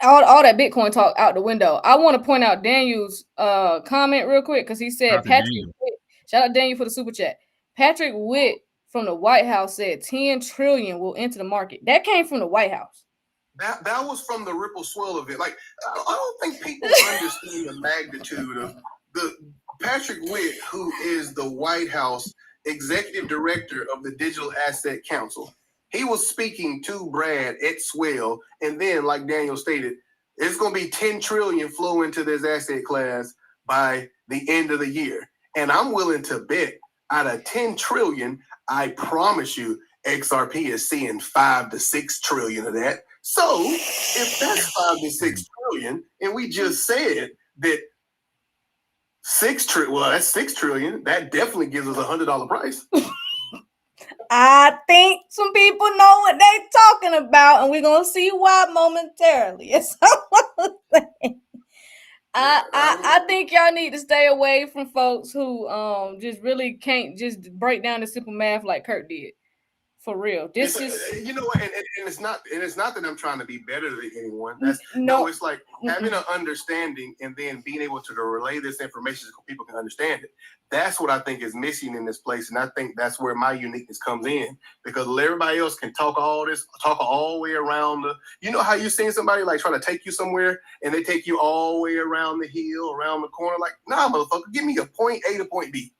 all that Bitcoin talk out the window. I want to point out Daniel's comment real quick because he said shout out Daniel for the super chat. Patrick Witt from the White House said 10 trillion will enter the market. That came from the White House. That was from the Ripple swell event. Like, I don't think people understand the magnitude of the Patrick Witt, who is the White House executive director of the Digital Asset Council. He was speaking to Brad at Swell, and then, like Daniel stated, it's going to be 10 trillion flow into this asset class by the end of the year. And I'm willing to bet out of 10 trillion, I promise you, XRP is seeing 5 to 6 trillion of that. So if that's 5 to 6 trillion, and we just said that 6 trillion, well, that's 6 trillion, that definitely gives us $100 price. I think some people know what they're talking about, and we're gonna see why momentarily. It's I think y'all need to stay away from folks who just really can't just break down the simple math like Kurt did. For real. This is you know what, and it's not that I'm trying to be better than anyone. It's like having an understanding and then being able to relay this information so people can understand it. That's what I think is missing in this place, and I think that's where my uniqueness comes in, because everybody else can talk all the way around you know how you seen somebody like trying to take you somewhere and they take you all the way around the hill, around the corner, like, nah, motherfucker, give me a point A to point B.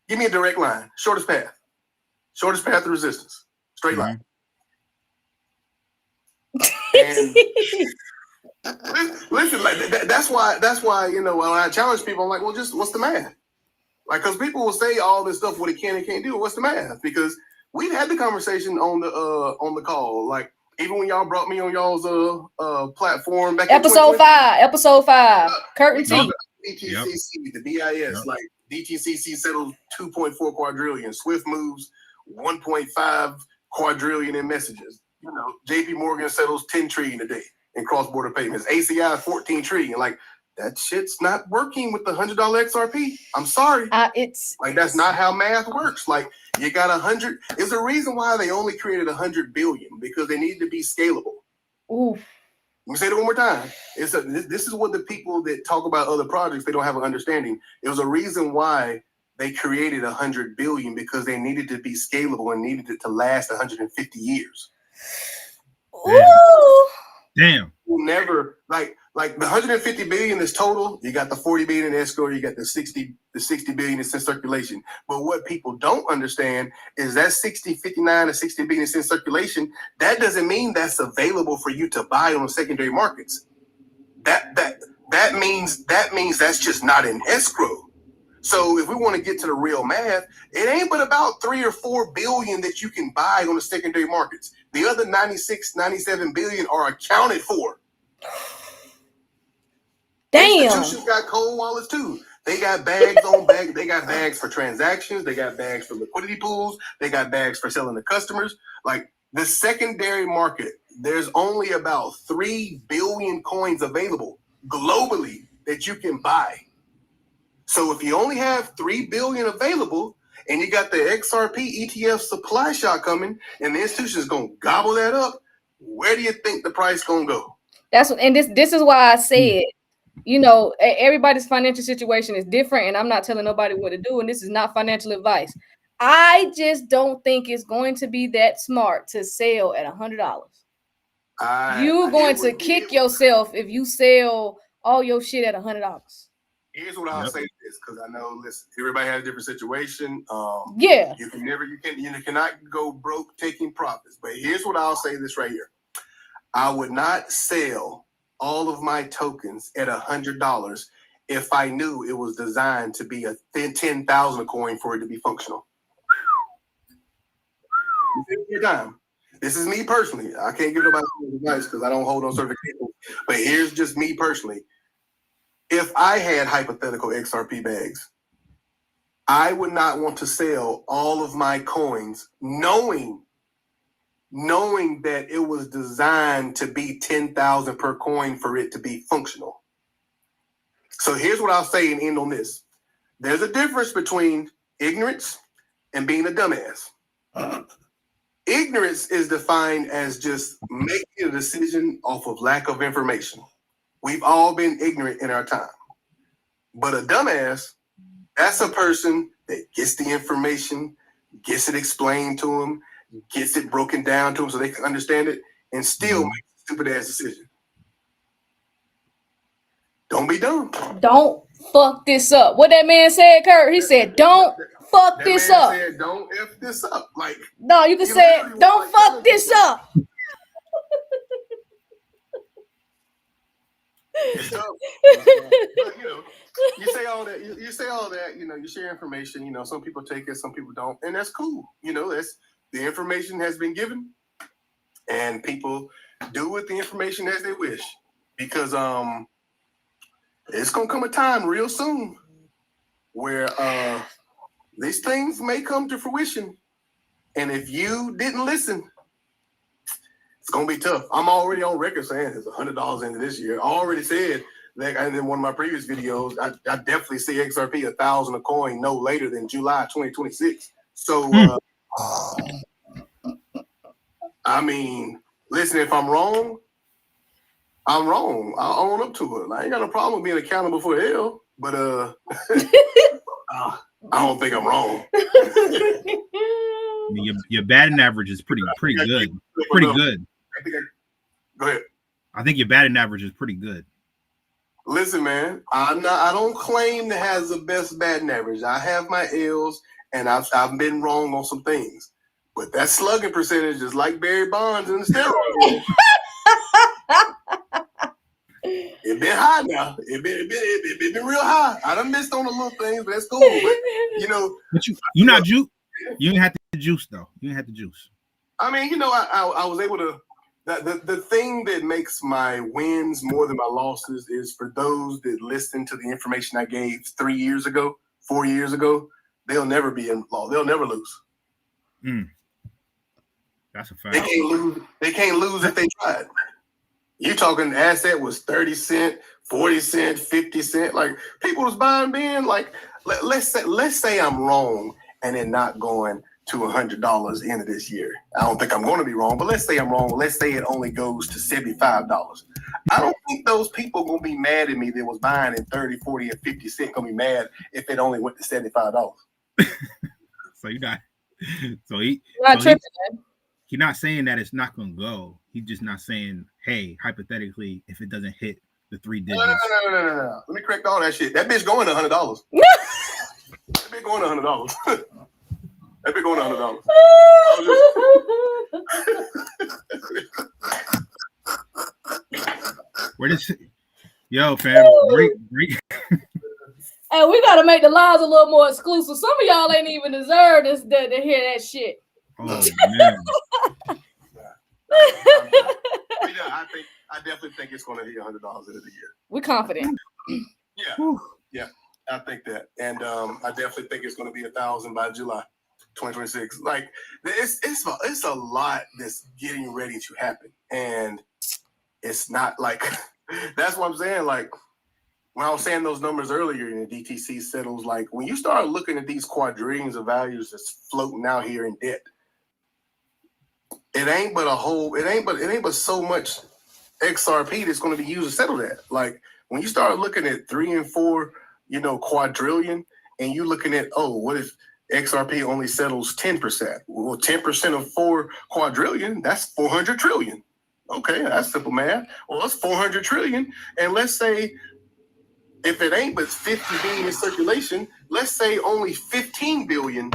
Give me a direct line, shortest path of resistance, straight line. And listen, like that's why you know, when I challenge people, I'm like, well, just what's the math? Like, because people will say all this stuff what it can and can't do. What's the math? Because we've had the conversation on the call. Like, even when y'all brought me on y'all's platform back episode 5, Curtain T. DTCC, the BIS, like DTCC settled 2.4 quadrillion. Swift moves 1.5 quadrillion in messages. You know, JP Morgan settles 10 trillion a day in cross-border payments. ACI 14 trillion. Like, that shit's not working with the $100 XRP. I'm sorry. It's like, that's not how math works. Like, you got 100. There's a reason why they only created 100 billion, because they needed to be scalable. Ooh. Let me say it one more time. This is what the people that talk about other projects, they don't have an understanding. There was a reason why they created 100 billion, because they needed to be scalable and needed it to last 150 years. Ooh. Damn. Never like the 150 billion is total. You got the 40 billion in escrow. You got the 60 billion is in circulation. But what people don't understand is that 59 to 60 billion is in circulation. That doesn't mean that's available for you to buy on secondary markets. That means that's just not in escrow. So if we want to get to the real math, it ain't but about 3 or 4 billion that you can buy on the secondary markets. The other 96, 97 billion are accounted for. Damn. Institutions got cold wallets too. They got bags on bags. They got bags for transactions. They got bags for liquidity pools. They got bags for selling to customers. Like the secondary market, there's only about 3 billion coins available globally that you can buy. So if you only have 3 billion available and you got the XRP ETF supply shock coming and the institution's going to gobble that up, where do you think the price going to go? That's what, and this is why I said, you know, everybody's financial situation is different, and I'm not telling nobody what to do, and this is not financial advice. I just don't think it's going to be that smart to sell at $100. You're going to kick yourself if you sell all your shit at $100. Here's what I'll say this, because I know, listen, everybody has a different situation. Yeah. You cannot go broke taking profits. But here's what I'll say this right here. I would not sell all of my tokens at $100 if I knew it was designed to be a 10,000 coin for it to be functional. This is me personally. I can't give nobody advice because I don't hold on certification. But here's just me personally. If I had hypothetical XRP bags, I would not want to sell all of my coins knowing that it was designed to be 10,000 per coin for it to be functional. So here's what I'll say and end on this. There's a difference between ignorance and being a dumbass. Ignorance is defined as just making a decision off of lack of information. We've all been ignorant in our time. But a dumbass, that's a person that gets the information, gets it explained to them, gets it broken down to them so they can understand it, and still make a stupid ass decision. Don't be dumb. Don't fuck this up. What that man said, Kurt? He said, "Don't fuck this up." Said, "Don't f this up." Like, no, you can say, "Don't fuck this up." It's tough. But, you know, you say all that. You say all that. You know, you share information. You know, some people take it, some people don't, and that's cool. You know, that's the information has been given, and people do with the information as they wish, because it's gonna come a time real soon where these things may come to fruition, and if you didn't listen, it's gonna be tough. I'm already on record saying it's $100 into this year. I already said that in one of my previous videos. I definitely see XRP 1,000 a coin no later than July 2026. So I mean, listen, if I'm wrong, I'm wrong. I'll own up to it. I ain't got no problem being accountable for hell, but I don't think I'm wrong. I mean, your batting average is pretty good. Pretty good. Go ahead. I think your batting average is pretty good. Listen, man, I don't claim to have the best batting average. I have my L's, and I've been wrong on some things. But that slugging percentage is like Barry Bonds in the steroids. It been high now. It been real high. I done missed on the little things, but that's cool. But you know, but you not juice. You didn't have to juice though. You didn't have to juice. I mean, you know, I was able to. The thing that makes my wins more than my losses is for those that listen to the information I gave 3 years ago, 4 years ago. They'll never be in law. They'll never lose. That's a fact. They can't lose if they tried. You talking asset was 30 cent, 40 cent, 50 cent. Like people was buying being like, let's say I'm wrong and then not going to $100 end of this year. I don't think I'm going to be wrong, but let's say I'm wrong. Let's say it only goes to $75. I don't think those people going to be mad at me that was buying in 30, 40, and 50 cent going to be mad if it only went to $75. So you're not. He's not saying that it's not going to go. He's just not saying, hey, hypothetically, if it doesn't hit the 3 digits. No. Let me correct all that shit. That bitch going to $100. That bitch going to $100. That bitch going to $100. Where does yo fam? And we gotta make the lives a little more exclusive. Some of y'all ain't even deserve this to hear that shit. Oh man. I definitely think it's going to hit $100 end of the year. We're confident. Yeah, I think that, and I definitely think it's going to be 1,000 by July 2026. Like it's a lot that's getting ready to happen, and it's not like that's what I'm saying. Like when I was saying those numbers earlier, in the DTC settles, like when you start looking at these quadrillions of values that's floating out here in debt, it ain't but so much XRP that's going to be used to settle that. Like when you start looking at 3 and 4, quadrillion, and you looking at, what if XRP only settles 10%? Well, 10% of 4 quadrillion, that's 400 trillion. Okay, that's simple math. Well, that's 400 trillion, and let's say if it ain't but 50 billion in circulation, let's say only 15 billion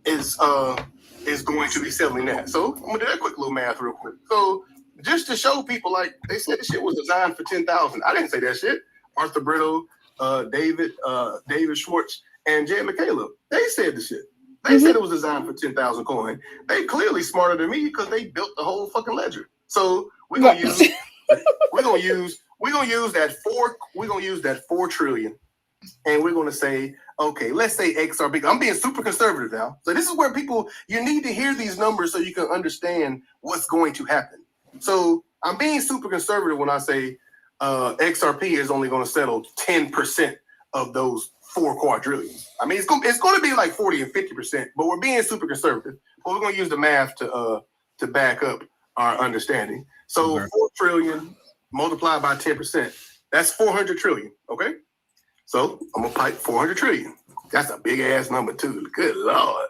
is going to be settling that. So I'm gonna do that quick little math real quick. So just to show people, like they said, the shit was designed for 10,000. I didn't say that shit. Arthur Britto, David Schwartz, and Jed McCaleb, they said the shit. They said it was designed for 10,000 coin. They clearly smarter than me because they built the whole fucking ledger. So we're gonna use that 4 trillion, and we're gonna say, okay, let's say XRP. I'm being super conservative now. So this is where you need to hear these numbers so you can understand what's going to happen. So I'm being super conservative when I say XRP is only going to settle 10% of those 4 quadrillions. I mean, it's going to be like 40 and 50%, but we're being super conservative. But we're going to use the math to back up our understanding. So 4 trillion multiplied by 10%, that's 400 trillion. Okay. So I'm gonna pipe 400 trillion. That's a big ass number too. Good Lord.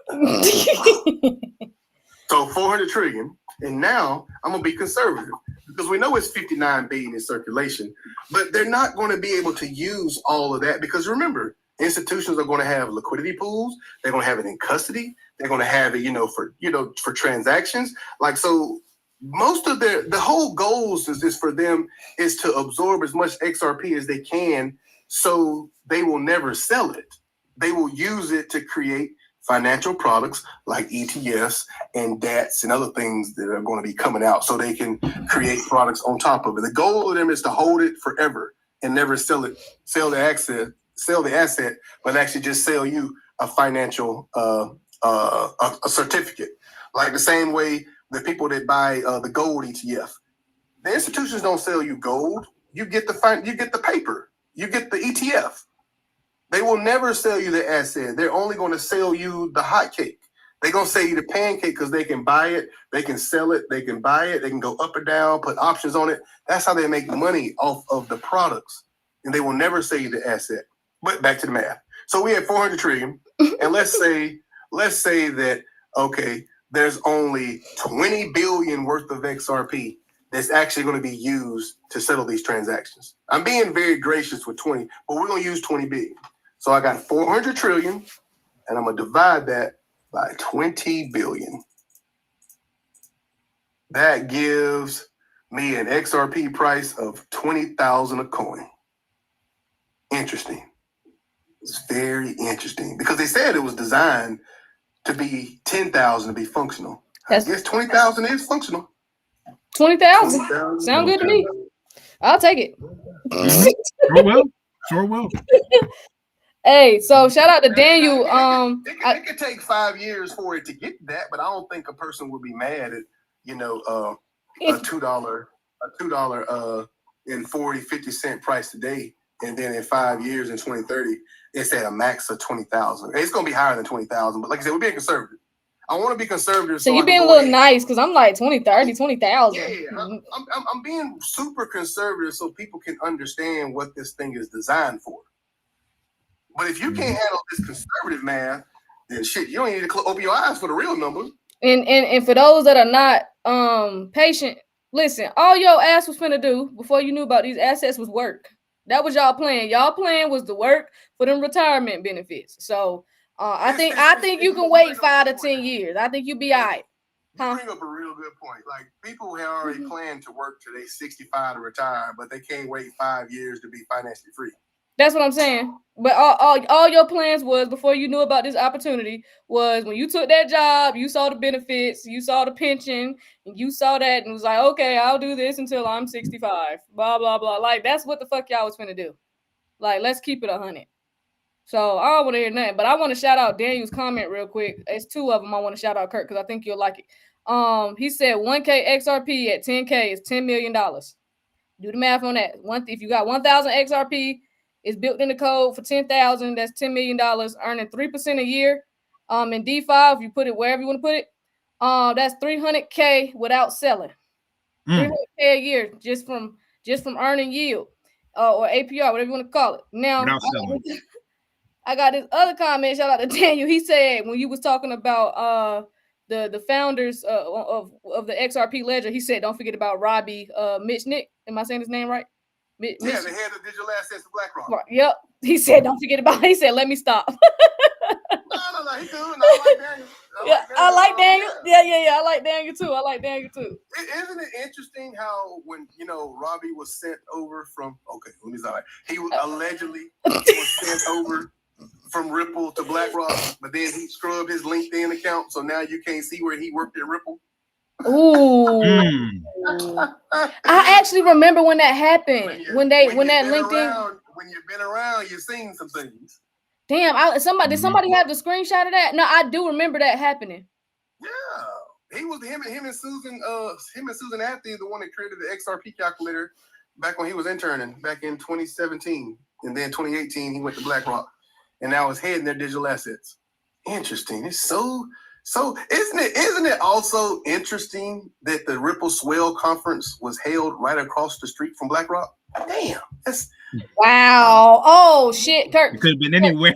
So 400 trillion, and now I'm gonna be conservative because we know it's 59 billion in circulation, but they're not going to be able to use all of that because remember, institutions are going to have liquidity pools. They're going to have it in custody. They're going to have it, for transactions. Like so. Most of the whole goals is for them is to absorb as much XRP as they can, so they will never sell it. They will use it to create financial products like ETFs and DATs and other things that are going to be coming out, so they can create products on top of it. The goal of them is to hold it forever and never sell the asset, but actually just sell you a financial a certificate, like the same way. The people that buy the gold ETF, the institutions don't sell you gold. You get the paper. You get the ETF. They will never sell you the asset. They're only going to sell you the hot cake. They're going to sell you the pancake because they can buy it, they can sell it, they can buy it, they can go up or down, put options on it. That's how they make money off of the products, and they will never sell you the asset. But back to the math. So we have 400 trillion, and let's say that okay. There's only 20 billion worth of XRP that's actually going to be used to settle these transactions. I'm being very gracious with 20, but we're going to use 20 billion. So I got 400 trillion, and I'm going to divide that by 20 billion. That gives me an XRP price of 20,000 a coin. Interesting. It's very interesting because they said it was designed to be 10,000 to be functional. I guess 20,000 is functional. 20,000 sound good to me. I'll take it. Sure will. Hey, so shout out to Daniel. It could take 5 years for it to get that, but I don't think a person would be mad at a $2 and 50 price today, and then in 5 years in 2030. It's at a max of 20,000. It's going to be higher than 20,000, but like I said, we're being conservative. I want to be conservative. So you're being a little nice because I'm like 20, 30, 20,000. Yeah, I'm being super conservative so people can understand what this thing is designed for. But if you can't handle this conservative math, then shit, you don't need to open your eyes for the real numbers. And for those that are not patient, listen, all your ass was finna do before you knew about these assets was work. That was y'all plan. Y'all plan was to work for them retirement benefits. So I think you can wait 5 to 10 years. I think you'll be all right. You bring up a real good point. Like people have already planned to work till they 65 to retire, but they can't wait 5 years to be financially free. That's what I'm saying. But all your plans was before you knew about this opportunity was when you took that job, you saw the benefits, you saw the pension, and you saw that and was like, okay, I'll do this until I'm 65. Blah blah blah. Like that's what the fuck y'all was finna do. Like let's keep it 100. So I don't want to hear nothing, but I want to shout out Daniel's comment real quick. It's two of them. I want to shout out Kurt because I think you'll like it. He said 1K XRP at 10K is $10 million. Do the math on that. If you got 1,000 XRP, it's built in the code for 10,000. That's $10 million, earning 3% a year. In DeFi, if you put it wherever you want to put it, that's 300K without selling. 300K a year just from earning yield, or APR, whatever you want to call it. Now, I got this other comment. Shout out to Daniel. He said when you was talking about the founders of the XRP ledger, he said don't forget about Robbie Mitchnick. Am I saying his name right? Yeah, the head of digital assets for BlackRock. Right. Yep. He said don't forget about. He said let me stop. No, he cool. No, I like Daniel. I like Daniel. Yeah. I like Daniel too. Isn't it interesting how when Robbie was sent over from he was allegedly sent over from Ripple to BlackRock, but then he scrubbed his LinkedIn account, so now you can't see where he worked at Ripple. Ooh. I actually remember when that happened. When that LinkedIn. When you've been around, you've seen some things. Damn, did somebody have the screenshot of that? No, I do remember that happening. Yeah, he was him and Susan Athey, the one that created the XRP calculator back when he was interning back in 2017, and then 2018 he went to BlackRock, and now is heading their digital assets. Interesting. It's so isn't it also interesting that the Ripple Swell conference was held right across the street from BlackRock? Damn, that's wow. Oh shit, Kurt. It could have been anywhere.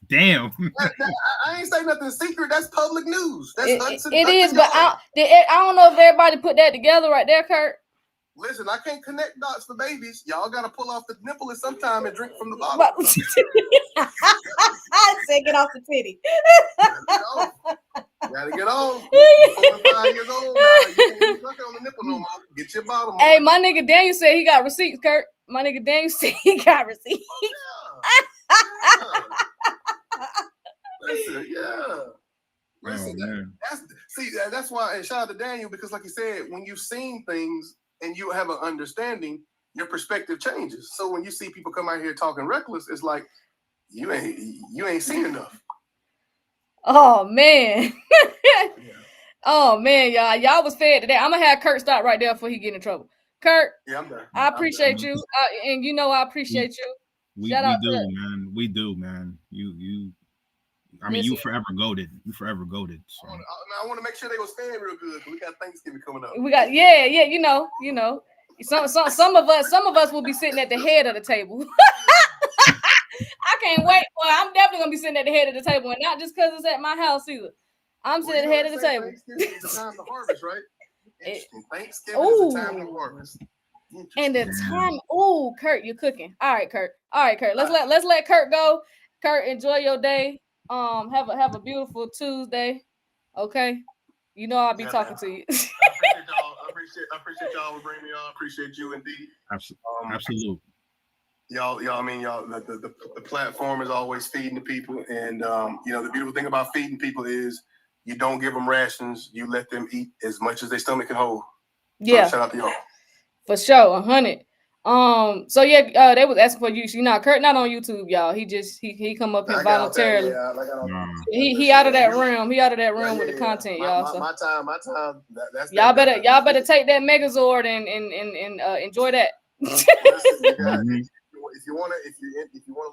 Damn. I ain't saying nothing secret. That's public news. That's it is, but I don't know if everybody put that together right there, Kurt. Listen, I can't connect dots for babies. Y'all got to pull off the nipple at some time and drink from the bottle. Say get off the titty. Gotta get off. 45 years old now. You can't be sucking on the nipple no more. Get your bottom on. Hey, my nigga Daniel said he got receipts, Kurt. My nigga Daniel said he got receipts. Listen, that's why, and shout out to Daniel, because like you said, when you've seen things and you have an understanding, your perspective changes. So when you see people come out here talking reckless, it's like you ain't seen enough. Oh man. Oh man, y'all was fed today. I'm gonna have Kurt stop right there before he get in trouble. Kurt, yeah, I'm done. I appreciate you, and I appreciate you. We do, man. You forever goated. You forever goated. So. I want to make sure they was fed real good. We got Thanksgiving coming up. We got you know. Some of us will be sitting at the head of the table. I can't wait. Well, I'm definitely gonna be sitting at the head of the table, and not just because it's at my house either. I'm sitting at the head of the table. Thanksgiving is the time to harvest, right? Thanksgiving is the time to harvest. And the time, Kurt, you're cooking. All right, Kurt. Let's let Kurt go. Kurt, enjoy your day. Have a beautiful Tuesday. Okay. You know I'll be talking to you. I appreciate y'all for bringing me on. I appreciate you indeed. Absolutely. Y'all, the platform is always feeding the people, and the beautiful thing about feeding people is you don't give them rations. You let them eat as much as their stomach can hold. Yeah. So shout out to y'all. For sure, 100. So yeah, they was asking for you. Kurt not on YouTube, y'all. He come up here voluntarily. He out of that realm. He out of that realm with the content, y'all. My time. Y'all better take that Megazord and enjoy that. If you want to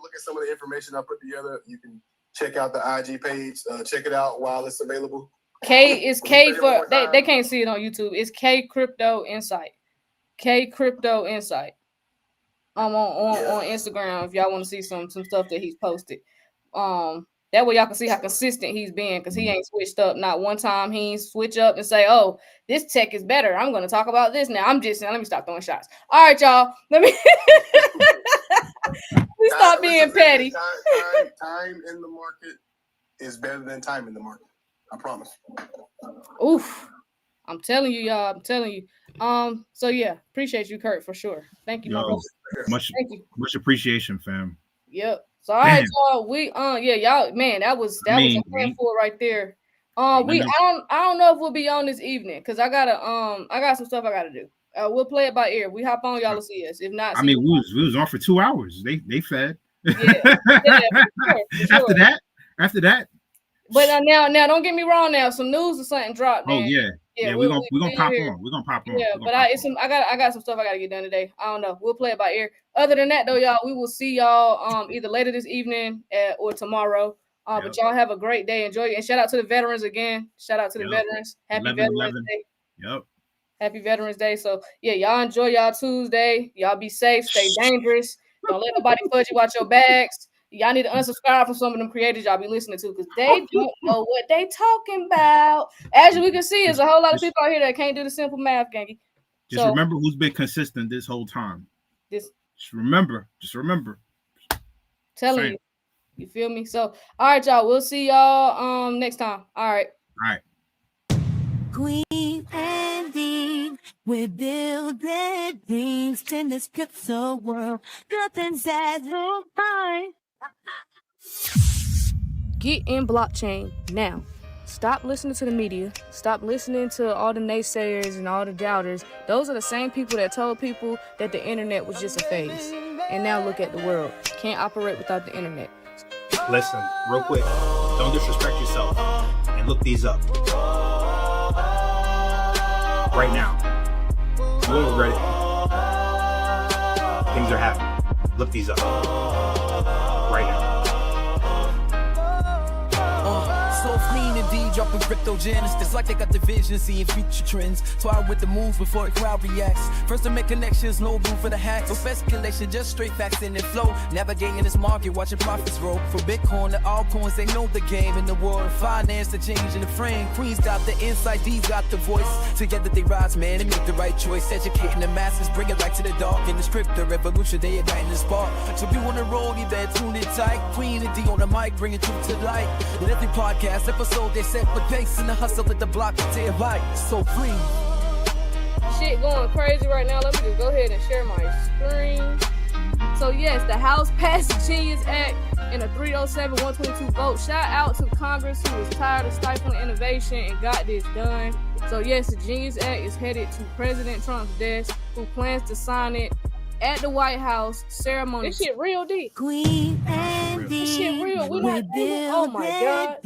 look at some of the information I put together, you can check out the IG page. Check it out while it's available. K for they can't see it on YouTube. It's K Crypto Insight. K Crypto Insight. I'm on Instagram if y'all want to see some stuff that he's posted. That way y'all can see how consistent he's been, because he ain't switched up not one time. He ain't switch up and say, "Oh, this tech is better. I'm going to talk about this now." Let me stop throwing shots. All right, y'all. We stop being petty. Time in the market is better than time in the market. I promise. Oof. I'm telling you, y'all. I'm telling you. So yeah, appreciate you, Kurt, for sure. Thank you, my brother. Thank you. Much appreciation, fam. Yep. So all right, y'all. We yeah, y'all, man, that was a handful right there. I don't know if we'll be on this evening because I got some stuff I gotta do. We'll play it by ear. We hop on, y'all will see us. If not, we was on for 2 hours. They fed. Yeah, for sure. After that. But now don't get me wrong. Now some news or something dropped. Oh yeah. We're gonna pop on. We're gonna pop on. Yeah, but I got some stuff I gotta get done today. I don't know. We'll play it by ear. Other than that, though, y'all, we will see y'all either later this evening or tomorrow. But y'all have a great day. Enjoy it. And shout out to the veterans again. Shout out to the veterans. Happy Veterans Day. Yep. Happy Veterans Day. So yeah, y'all enjoy y'all Tuesday. Y'all be safe. Stay dangerous. Don't let nobody fudge you out your bags. Y'all need to unsubscribe from some of them creators y'all be listening to because they don't know what they talking about. As we can see, there's a whole lot of people out here that can't do the simple math, gangy. Just remember who's been consistent this whole time. Just remember. Telling you. You feel me? So, all right, y'all. We'll see y'all next time. All right. Kween and Dean, we're building things in this crypto world. Nothing's as fine. Get in blockchain now. Stop listening to the media. Stop listening to all the naysayers and all the doubters. Those are the same people that told people that the internet was just a phase. And now look at the world. Can't operate without the internet. Listen, real quick. Don't disrespect yourself. And look these up. Right now. You won't regret it. Things are happening. Look these up. Right now. So clean indeed, dropping crypto gems. It's like they got the vision, seeing future trends. Twire with the moves before the crowd reacts. First to make connections, no room for the hacks. No speculation, just straight facts in the flow. Navigating this market, watching profits roll. From Bitcoin to altcoins, they know the game. In the world of finance, the change in the frame. Queen's got the insight, D's got the voice. Together they rise, man, and make the right choice. Educating the masses, bring it back to the dark. In this crypto revolution, they igniting the spark. So if you wanna roll, you better tune in tight. Queen and D on the mic, bringing truth to light. With every podcast episode, they set with pace in the hustle at the block to their light. So free. Shit going crazy right now. Let me just go ahead and share my screen. So yes, the House passed the Genius Act in a 307-122 vote. Shout out to Congress who was tired of stifling innovation and got this done. So yes, the Genius Act is headed to President Trump's desk, who plans to sign it at the White House ceremony. This shit real deep. Kween and Dean, this shit real. Oh my god. Oh my god.